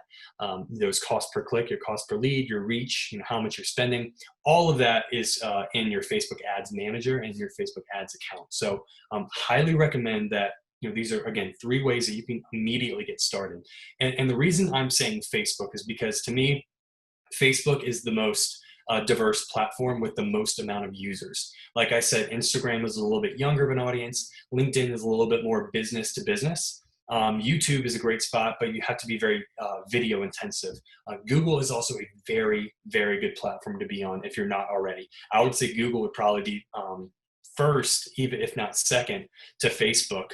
those cost per click, your cost per lead, your reach, how much you're spending. All of that is in your Facebook Ads Manager and your Facebook Ads account. So highly recommend that. These are, again, 3 ways that you can immediately get started. And the reason I'm saying Facebook is because, to me, Facebook is the most diverse platform with the most amount of users. Like I said, Instagram is a little bit younger of an audience. LinkedIn is a little bit more business to business. YouTube is a great spot, but you have to be very video intensive. Google is also a very, very good platform to be on if you're not already. I would say Google would probably be first, even if not second, to Facebook.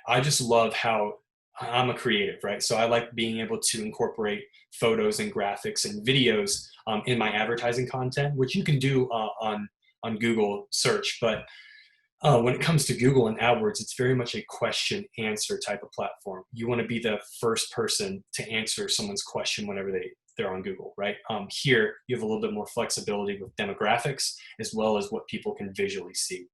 I just love how I'm a creative, right? So I like being able to incorporate photos and graphics and videos in my advertising content, which you can do on Google search. But when it comes to Google and AdWords, it's very much a question answer type of platform. You want to be the first person to answer someone's question whenever they're on Google, right? Here, you have a little bit more flexibility with demographics as well as what people can visually see.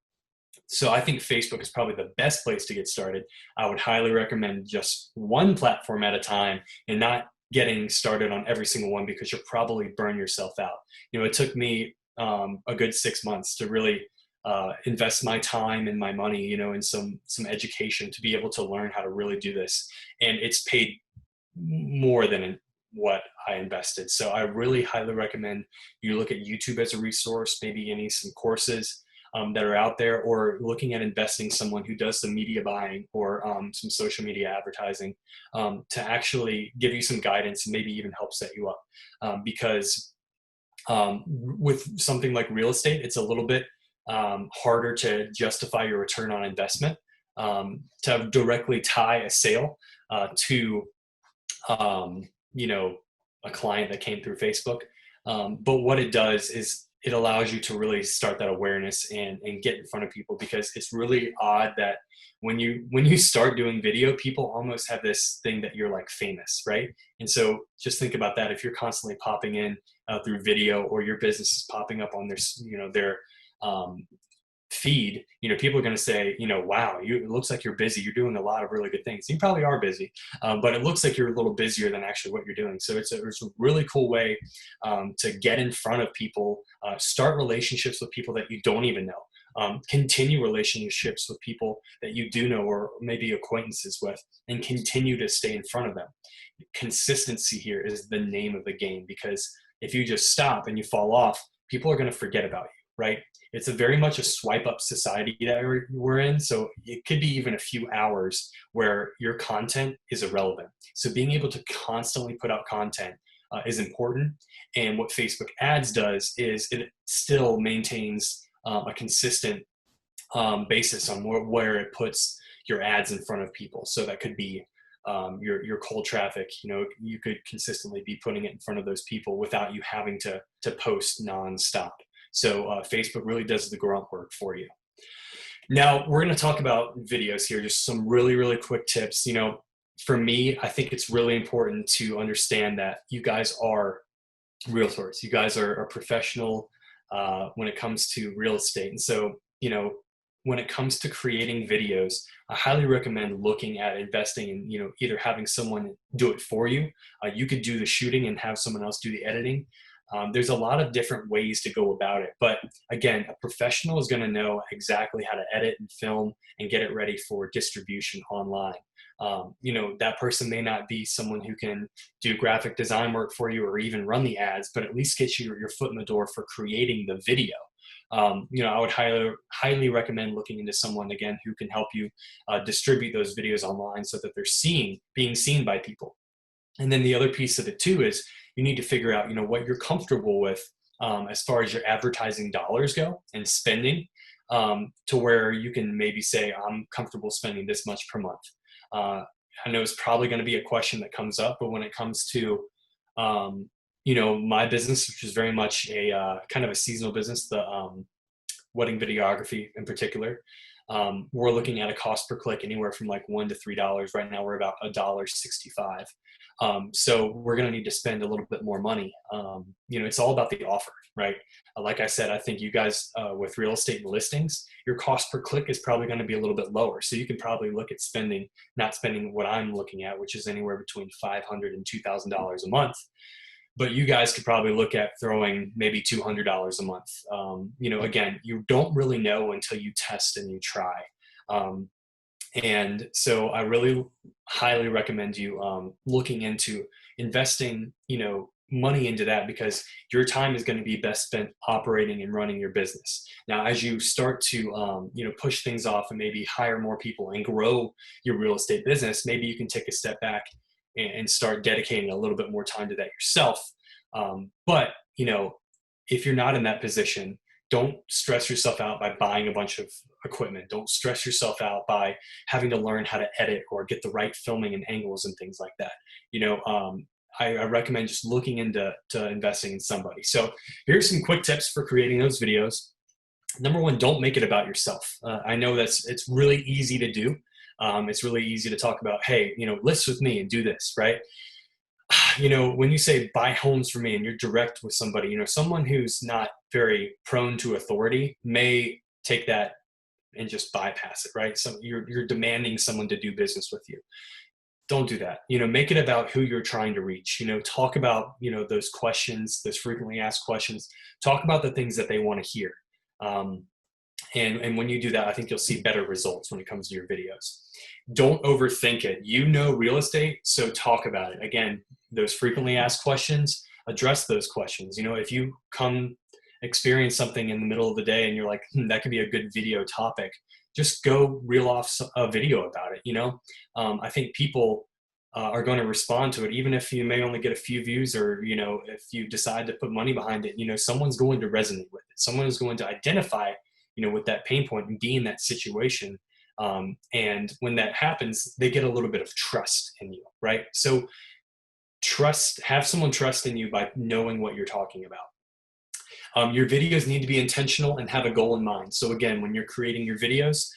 So I think Facebook is probably the best place to get started. I would highly recommend just one platform at a time and not getting started on every single one, because you'll probably burn yourself out. It took me a good 6 months to really invest my time and my money, in some education to be able to learn how to really do this. And it's paid more than what I invested. So I really highly recommend you look at YouTube as a resource, maybe some courses that are out there, or looking at investing someone who does some media buying or some social media advertising to actually give you some guidance and maybe even help set you up. Because with something like real estate, it's a little bit harder to justify your return on investment, to directly tie a sale to a client that came through Facebook. But what it does is it allows you to really start that awareness and get in front of people, because it's really odd that when you start doing video, people almost have this thing that you're like famous, right? And so just think about that. If you're constantly popping in through video, or your business is popping up on their feed, people are going to say, wow, it looks like you're busy. You're doing a lot of really good things. You probably are busy, but it looks like you're a little busier than actually what you're doing. So it's a really cool way to get in front of people, start relationships with people that you don't even know, continue relationships with people that you do know, or maybe acquaintances with, and continue to stay in front of them. Consistency here is the name of the game, because if you just stop and you fall off, people are going to forget about you, right? It's a very much a swipe up society that we're in. So it could be even a few hours where your content is irrelevant. So being able to constantly put out content is important. And what Facebook ads does is it still maintains a consistent basis on where it puts your ads in front of people. So that could be your cold traffic. You could consistently be putting it in front of those people without you having to post nonstop. So Facebook really does the grunt work for you. Now we're going to talk about videos here, just some really, really quick tips. For me, I think it's really important to understand that you guys are realtors. You guys are professional when it comes to real estate. And so, when it comes to creating videos, I highly recommend looking at investing in, either having someone do it for you. You could do the shooting and have someone else do the editing. There's a lot of different ways to go about it. But again, a professional is going to know exactly how to edit and film and get it ready for distribution online. That person may not be someone who can do graphic design work for you or even run the ads, but at least get you your foot in the door for creating the video. I would highly recommend looking into someone, again, who can help you distribute those videos online so that they're being seen by people. And then the other piece of it too is you need to figure out, what you're comfortable with as far as your advertising dollars go and spending, to where you can maybe say, I'm comfortable spending this much per month. I know it's probably going to be a question that comes up, but when it comes to, my business, which is very much a kind of a seasonal business, the wedding videography in particular, we're looking at a cost per click anywhere from like $1 to $3. Right now we're about $1.65. So we're going to need to spend a little bit more money. It's all about the offer, right? Like I said, I think you guys with real estate and listings, your cost per click is probably going to be a little bit lower. So you can probably look at not spending what I'm looking at, which is anywhere between $500 and $2,000 a month. But you guys could probably look at throwing maybe $200 a month. Again, you don't really know until you test and you try. And so I really highly recommend you looking into investing, money into that, because your time is going to be best spent operating and running your business. Now, as you start to, push things off and maybe hire more people and grow your real estate business, maybe you can take a step back and start dedicating a little bit more time to that yourself. But if you're not in that position, don't stress yourself out by buying a bunch of equipment. Don't stress yourself out by having to learn how to edit or get the right filming and angles and things like that. I recommend just looking into investing in somebody. So here's some quick tips for creating those videos. Number one, don't make it about yourself. I know it's really easy to do. It's really easy to talk about, hey, list with me and do this, right? When you say buy homes for me and you're direct with somebody, someone who's not very prone to authority may take that and just bypass it, right? So you're demanding someone to do business with you. Don't do that. Make it about who you're trying to reach. Talk about, those questions, those frequently asked questions. Talk about the things that they want to hear. And when you do that, I think you'll see better results when it comes to your videos. Don't overthink it. Real estate, so talk about it. Again, those frequently asked questions, address those questions. If you come experience something in the middle of the day and you're like, that could be a good video topic, just go reel off a video about it. I think people are going to respond to it, even if you may only get a few views, or, if you decide to put money behind it, someone's going to resonate with it. Someone is going to identify, with that pain point and be in that situation. And when that happens, they get a little bit of trust in you, right? So have someone trust in you by knowing what you're talking about. Your videos need to be intentional and have a goal in mind. So again, when you're creating your videos,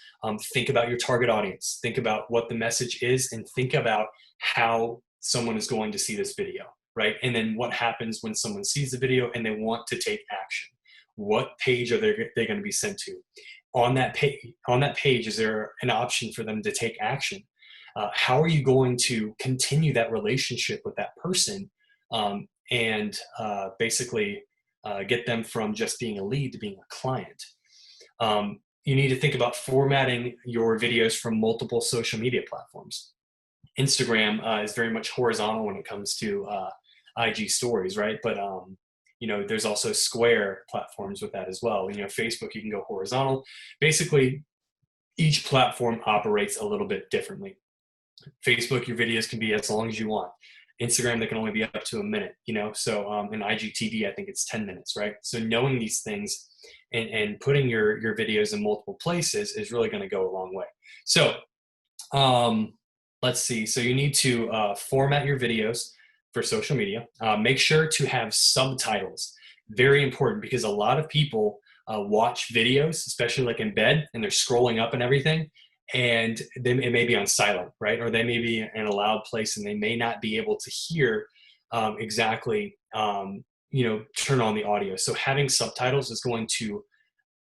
think about your target audience, think about what the message is, and think about how someone is going to see this video, right? And then what happens when someone sees the video and they want to take action. What page are they going to be sent to? On that page, is there an option for them to take action? How are you going to continue that relationship with that person, and basically get them from just being a lead to being a client? You need to think about formatting your videos from multiple social media platforms. Instagram is very much horizontal when it comes to IG stories, right? But there's also square platforms with that as well. Facebook, you can go horizontal. Basically, each platform operates a little bit differently. Facebook, your videos can be as long as you want. Instagram, they can only be up to a minute, So in IGTV, I think it's 10 minutes, right? So knowing these things and putting your videos in multiple places is really going to go a long way. So let's see. So you need to format your videos for social media. Make sure to have subtitles. Very important, because a lot of people watch videos, especially like in bed, and they're scrolling up and everything, and it may be on silent, right? Or they may be in a loud place and they may not be able to hear exactly turn on the audio. So having subtitles is going to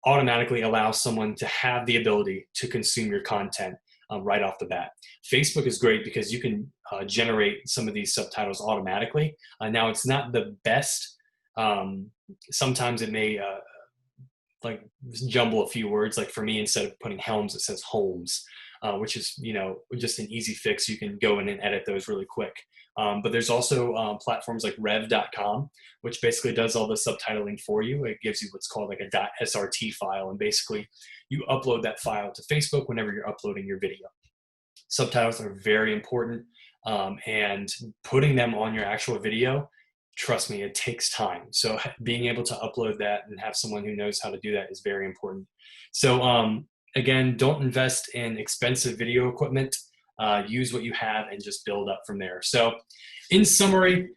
automatically allow someone to have the ability to consume your content right off the bat. Facebook is great because you can generate some of these subtitles automatically. Now, it's not the best. Sometimes it may like jumble a few words. Like for me, instead of putting Helms, it says Holmes, which is, just an easy fix. You can go in and edit those really quick. But there's also platforms like rev.com, which basically does all the subtitling for you. It gives you what's called like a .srt file. And basically you upload that file to Facebook whenever you're uploading your video. Subtitles are very important. And putting them on your actual video, trust me, it takes time. So being able to upload that and have someone who knows how to do that is very important. So again, don't invest in expensive video equipment. Use what you have and just build up from there. So in summary,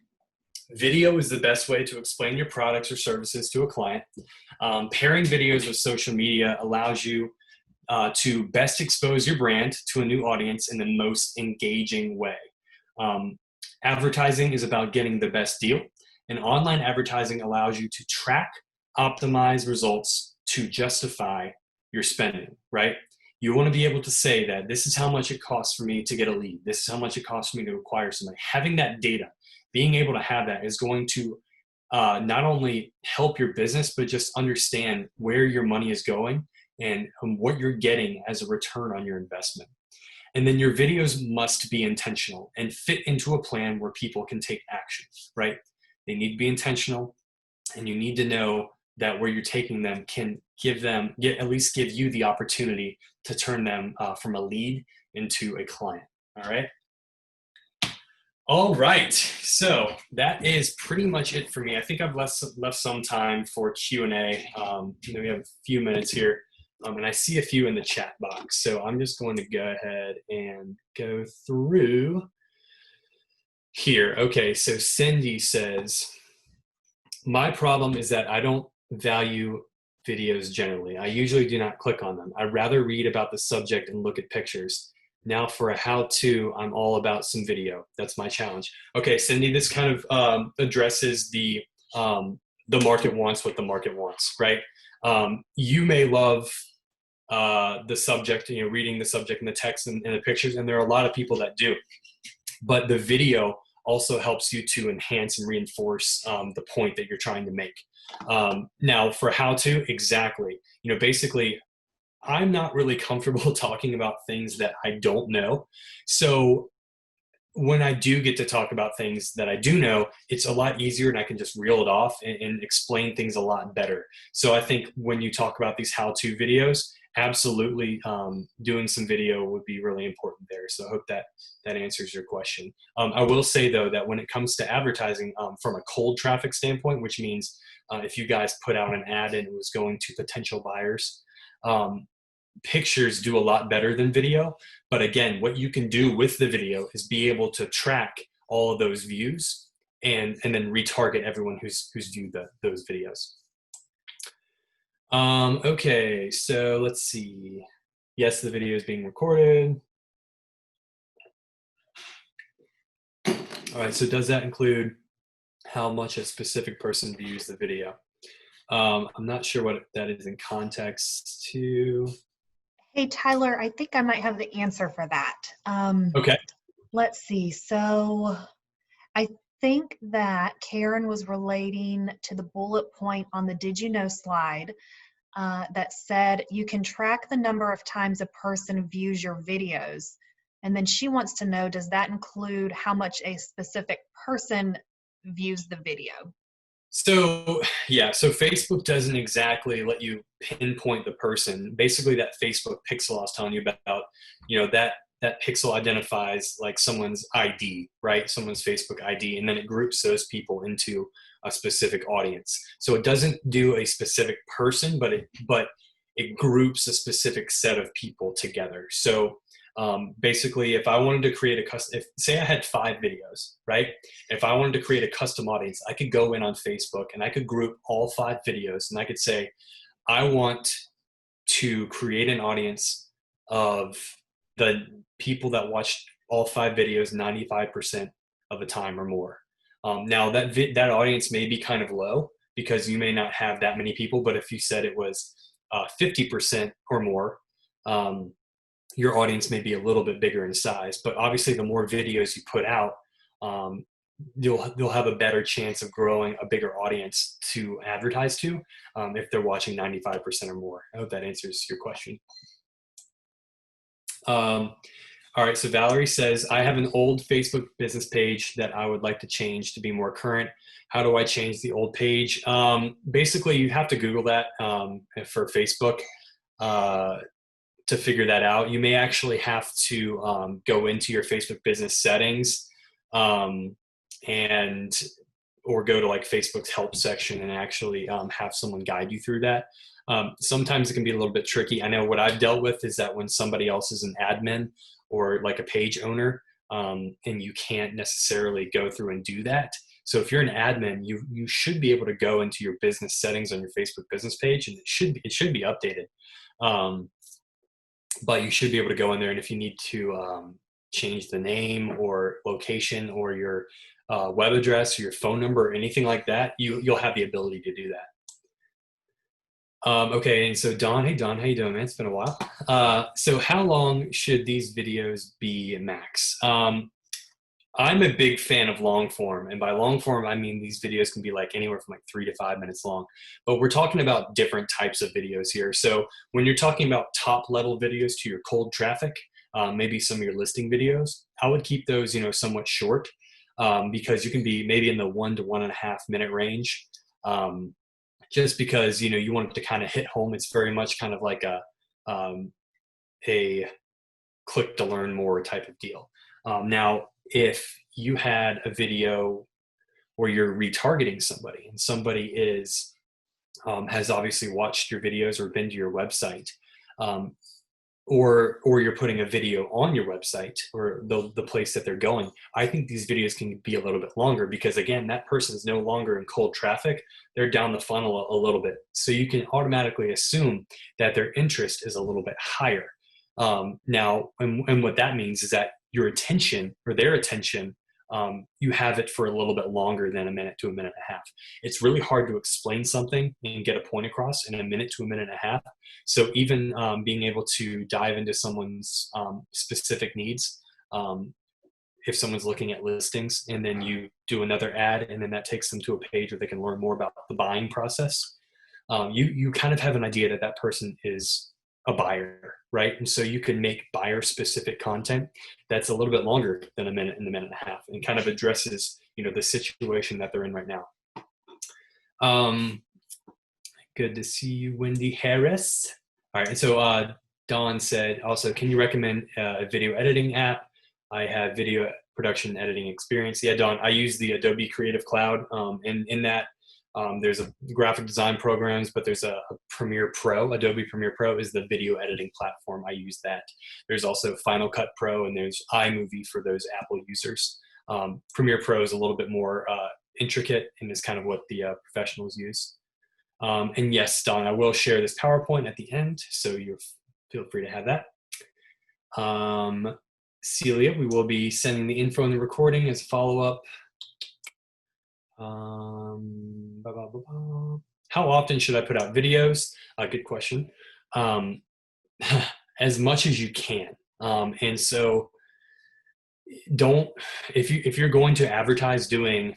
video is the best way to explain your products or services to a client. Pairing videos with social media allows you to best expose your brand to a new audience in the most engaging way. Advertising is about getting the best deal, and online advertising allows you to track, optimize results to justify your spending, right? You want to be able to say that this is how much it costs for me to get a lead. This is how much it costs for me to acquire somebody. Having that data, being able to have that is going to not only help your business, but just understand where your money is going and what you're getting as a return on your investment. And then your videos must be intentional and fit into a plan where people can take action, right? They need to be intentional, and you need to know that where you're taking them can at least give you the opportunity to turn them from a lead into a client. All right. So that is pretty much it for me. I think I've left some time for Q&A. We have a few minutes here. And I see a few in the chat box. So I'm just going to go ahead and go through here. Okay, so Cindy says, my problem is that I don't value videos generally. I usually do not click on them. I'd rather read about the subject and look at pictures. Now for a how-to, I'm all about some video. That's my challenge. Okay, Cindy, this kind of addresses the market wants what the market wants, right? You may love the subject, reading the subject and the text and the pictures, and there are a lot of people that do. But the video also helps you to enhance and reinforce the point that you're trying to make. Now, for how to, exactly. Basically, I'm not really comfortable talking about things that I don't know. So when I do get to talk about things that I do know, it's a lot easier and I can just reel it off and explain things a lot better. So I think when you talk about these how-to videos, absolutely doing some video would be really important there. So I hope that answers your question. I will say though that when it comes to advertising from a cold traffic standpoint, which means if you guys put out an ad and it was going to potential buyers, pictures do a lot better than video. But again, what you can do with the video is be able to track all of those views and then retarget everyone who's viewed those videos. Okay, so let's see. Yes, the video is being recorded. All right, so does that include how much a specific person views the video? I'm not sure what that is in context to. Hey, Tyler, I think I might have the answer for that. Okay. Let's see. So I think that Karen was relating to the bullet point on the Did You Know slide that said you can track the number of times a person views your videos. And then she wants to know, does that include how much a specific person views the video? So yeah, so Facebook doesn't exactly let you pinpoint the person. Basically, that Facebook pixel I was telling you about, that pixel identifies like someone's ID, right? Someone's Facebook ID, and then it groups those people into a specific audience. So it doesn't do a specific person, but it groups a specific set of people together. So basically, if I wanted to create say I had 5 videos, right? If I wanted to create a custom audience, I could go in on Facebook and I could group all 5 videos and I could say, I want to create an audience of the people that watched all 5 videos 95% of the time or more. Now that audience may be kind of low because you may not have that many people, but if you said it was 50% or more, your audience may be a little bit bigger in size. But obviously, the more videos you put out, um, you'll have a better chance of growing a bigger audience to advertise to if they're watching 95% or more. I hope that answers your question. All right, so Valerie says, I have an old Facebook business page that I would like to change to be more current. How do I change the old page? Basically, you have to Google that for Facebook to figure that out. You may actually have to go into your Facebook business settings and or go to like Facebook's help section and actually have someone guide you through that. Sometimes it can be a little bit tricky. I know what I've dealt with is that when somebody else is an admin or like a page owner, and you can't necessarily go through and do that. So if you're an admin, you should be able to go into your business settings on your Facebook business page, and it should be updated. But you should be able to go in there, and if you need to change the name or location or your web address or your phone number or anything like that, you'll have the ability to do that. Okay, and so Don, hey Don, how you doing, man? It's been a while. So how long should these videos be max? I'm a big fan of long form, and by long form, I mean these videos can be like anywhere from like 3 to 5 minutes long. But we're talking about different types of videos here. So when you're talking about top level videos to your cold traffic, maybe some of your listing videos, I would keep those, somewhat short because you can be maybe in the 1 to 1.5 minute range. Just because you want it to kind of hit home. It's very much kind of like a click to learn more type of deal. Now, if you had a video where you're retargeting somebody and somebody has obviously watched your videos or been to your website, or you're putting a video on your website or the place that they're going, I think these videos can be a little bit longer because, again, that person is no longer in cold traffic. They're down the funnel a little bit. So you can automatically assume that their interest is a little bit higher. Now, and what that means is that your attention or their attention, you have it for a little bit longer than a minute to a minute and a half. It's really hard to explain something and get a point across in a minute to a minute and a half. So even being able to dive into someone's specific needs, if someone's looking at listings and then you do another ad and then that takes them to a page where they can learn more about the buying process, you kind of have an idea that that person is a buyer, right? And so you can make buyer specific content that's a little bit longer than a minute and a minute and a half and kind of addresses, the situation that they're in right now. Good to see you, Wendy Harris. All right, and so Don said also, can you recommend a video editing app? I have video production editing experience. Yeah, Don, I use the Adobe Creative Cloud. And in that, there's a graphic design programs, but there's a Premiere Pro. Adobe Premiere Pro is the video editing platform. I use that. There's also Final Cut Pro, and there's iMovie for those Apple users. Premiere Pro is a little bit more intricate and is kind of what the professionals use. And yes, Don, I will share this PowerPoint at the end, so you feel free to have that. Celia, we will be sending the info and the recording as a follow-up. How often should I put out videos? Good question. As much as you can. And so if you're going to advertise doing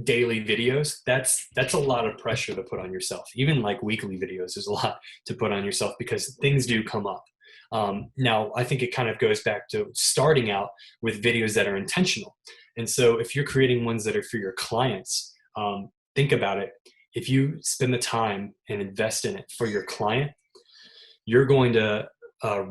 daily videos, that's a lot of pressure to put on yourself. Even like weekly videos is a lot to put on yourself because things do come up. Now, I think it kind of goes back to starting out with videos that are intentional. And so if you're creating ones that are for your clients, think about it. If you spend the time and invest in it for your client, you're going to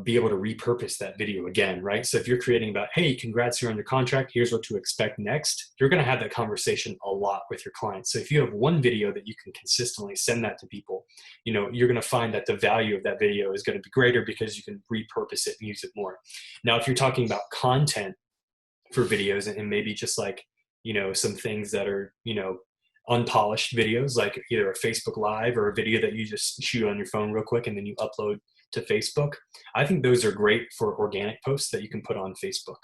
be able to repurpose that video again, right? So if you're creating about, hey, congrats, you're under contract, here's what to expect next, you're going to have that conversation a lot with your clients. So if you have one video that you can consistently send that to people, you're going to find that the value of that video is going to be greater because you can repurpose it and use it more. Now, if you're talking about content for videos and maybe just like, some things that are, unpolished videos, like either a Facebook Live or a video that you just shoot on your phone real quick and then you upload to Facebook, I think those are great for organic posts that you can put on Facebook.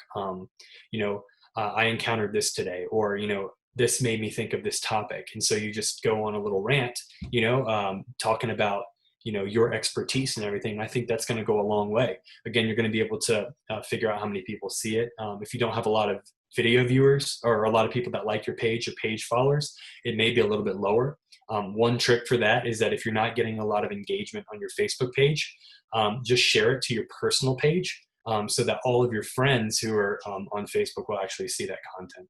I encountered this today, or, this made me think of this topic. And so you just go on a little rant, talking about, your expertise and everything. I think that's going to go a long way. Again, you're going to be able to figure out how many people see it. If you don't have a lot of video viewers or a lot of people that like your page or page followers, it may be a little bit lower. One trick for that is that if you're not getting a lot of engagement on your Facebook page, just share it to your personal page, so that all of your friends who are on Facebook will actually see that content.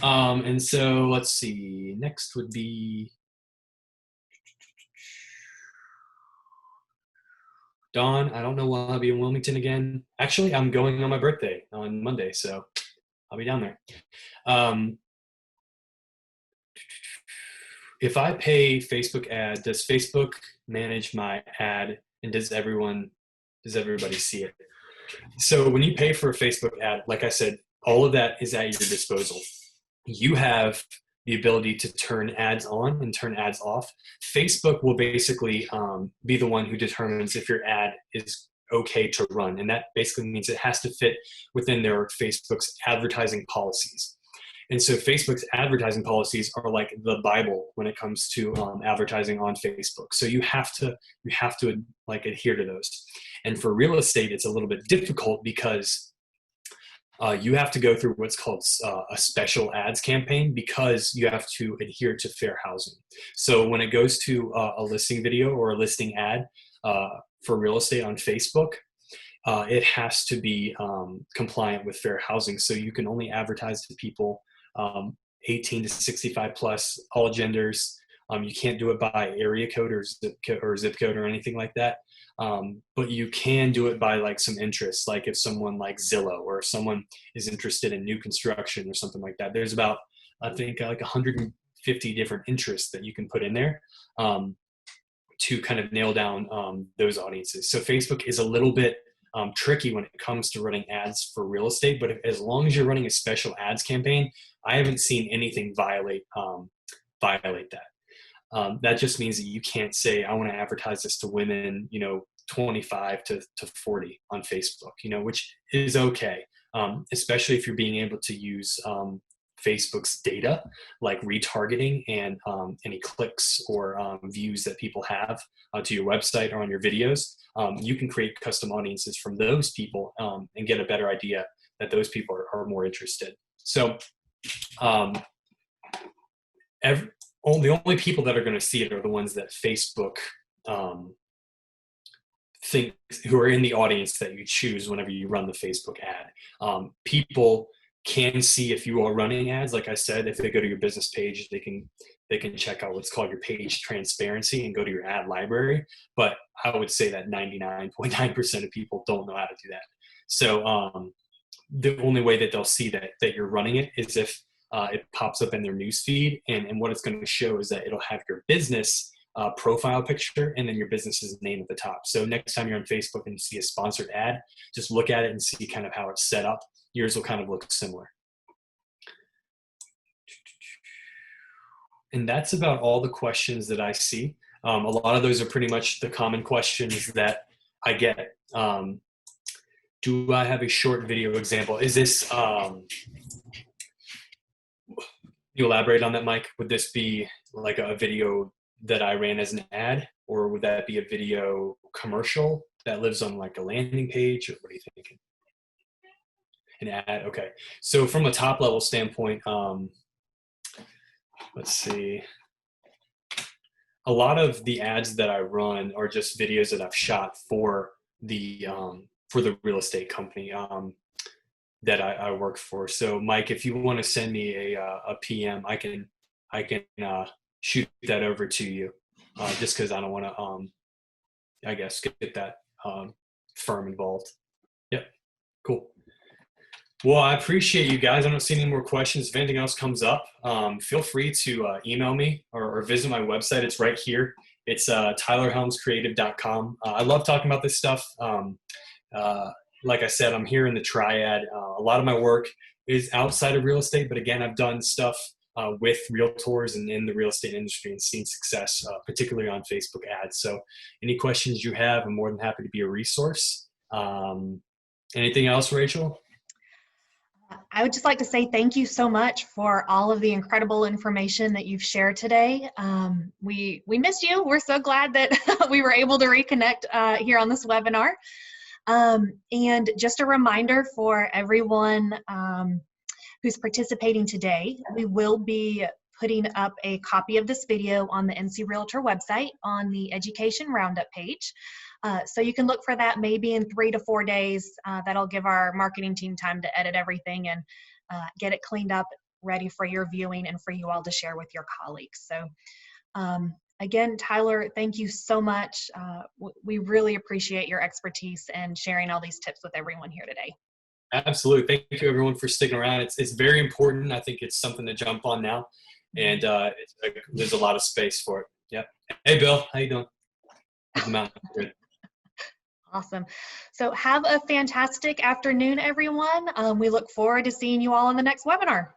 And so let's see, next would be Dawn. I don't know why I'll be in Wilmington again. Actually, I'm going on my birthday on Monday, so I'll be down there. If I pay Facebook ad, does Facebook manage my ad, and does everybody see it? So when you pay for a Facebook ad, like I said, all of that is at your disposal. You have the ability to turn ads on and turn ads off. Facebook will basically be the one who determines if your ad is okay to run. And that basically means it has to fit within their Facebook's advertising policies. And so Facebook's advertising policies are like the Bible when it comes to advertising on Facebook. So you have to like adhere to those. And for real estate, it's a little bit difficult because you have to go through what's called a special ads campaign, because you have to adhere to fair housing. So when it goes to a listing video or a listing ad for real estate on Facebook, it has to be compliant with fair housing. So you can only advertise to people 18 to 65 plus, all genders. You can't do it by area code or zip code or anything like that. But you can do it by like some interests, like if someone like Zillow, or if someone is interested in new construction or something like that. There's about, I think, like 150 different interests that you can put in there to kind of nail down those audiences. So Facebook is a little bit tricky when it comes to running ads for real estate, but as long as you're running a special ads campaign, I haven't seen anything violate that. That just means that you can't say, I want to advertise this to women, 25 to 40 on Facebook, which is okay. Especially if you're being able to use Facebook's data, like retargeting and any clicks or views that people have to your website or on your videos. You can create custom audiences from those people and get a better idea that those people are more interested. So the only people that are going to see it are the ones that Facebook think, who are in the audience that you choose whenever you run the Facebook ad. People can see if you are running ads. Like I said, if they go to your business page, they can check out what's called your page transparency and go to your ad library. But I would say that 99.9% of people don't know how to do that. So the only way that they'll see that you're running it is if it pops up in their newsfeed, and what it's going to show is that it'll have your business profile picture and then your business's name at the top. So next time you're on Facebook and you see a sponsored ad, just look at it and see kind of how it's set up. Yours will kind of look similar. And that's about all the questions that I see. A lot of those are pretty much the common questions that I get. Do I have a short video example? Is this, you elaborate on that, Mike? Would this be like a video that I ran as an ad, or would that be a video commercial that lives on like a landing page? Or what are you thinking? An ad, okay. So from a top level standpoint, let's see. A lot of the ads that I run are just videos that I've shot for the real estate company that I work for. So Mike, if you want to send me a PM, I can shoot that over to you, just because I don't want to, I guess, get that firm involved. Yep, cool. Well, I appreciate you guys. I don't see any more questions. If anything else comes up, feel free to email me or visit my website. It's right here. It's tylerhelmscreative.com. I love talking about this stuff. Like I said, I'm here in the triad. A lot of my work is outside of real estate, but again, I've done stuff with realtors and in the real estate industry and seen success, particularly on Facebook ads. So any questions you have, I'm more than happy to be a resource. Anything else, Rachel? I would just like to say thank you so much for all of the incredible information that you've shared today. We missed you. We're so glad that we were able to reconnect here on this webinar. And just a reminder for everyone who's participating today, we will be putting up a copy of this video on the NC Realtor website on the Education Roundup page. So you can look for that maybe in 3 to 4 days. That'll give our marketing team time to edit everything and get it cleaned up, ready for your viewing and for you all to share with your colleagues. So again, Tyler, thank you so much. We really appreciate your expertise and sharing all these tips with everyone here today. Absolutely. Thank you, everyone, for sticking around. It's very important. I think it's something to jump on now, and there's a lot of space for it. Yep. Hey, Bill, how you doing? Good. Awesome. So have a fantastic afternoon, everyone. We look forward to seeing you all in the next webinar.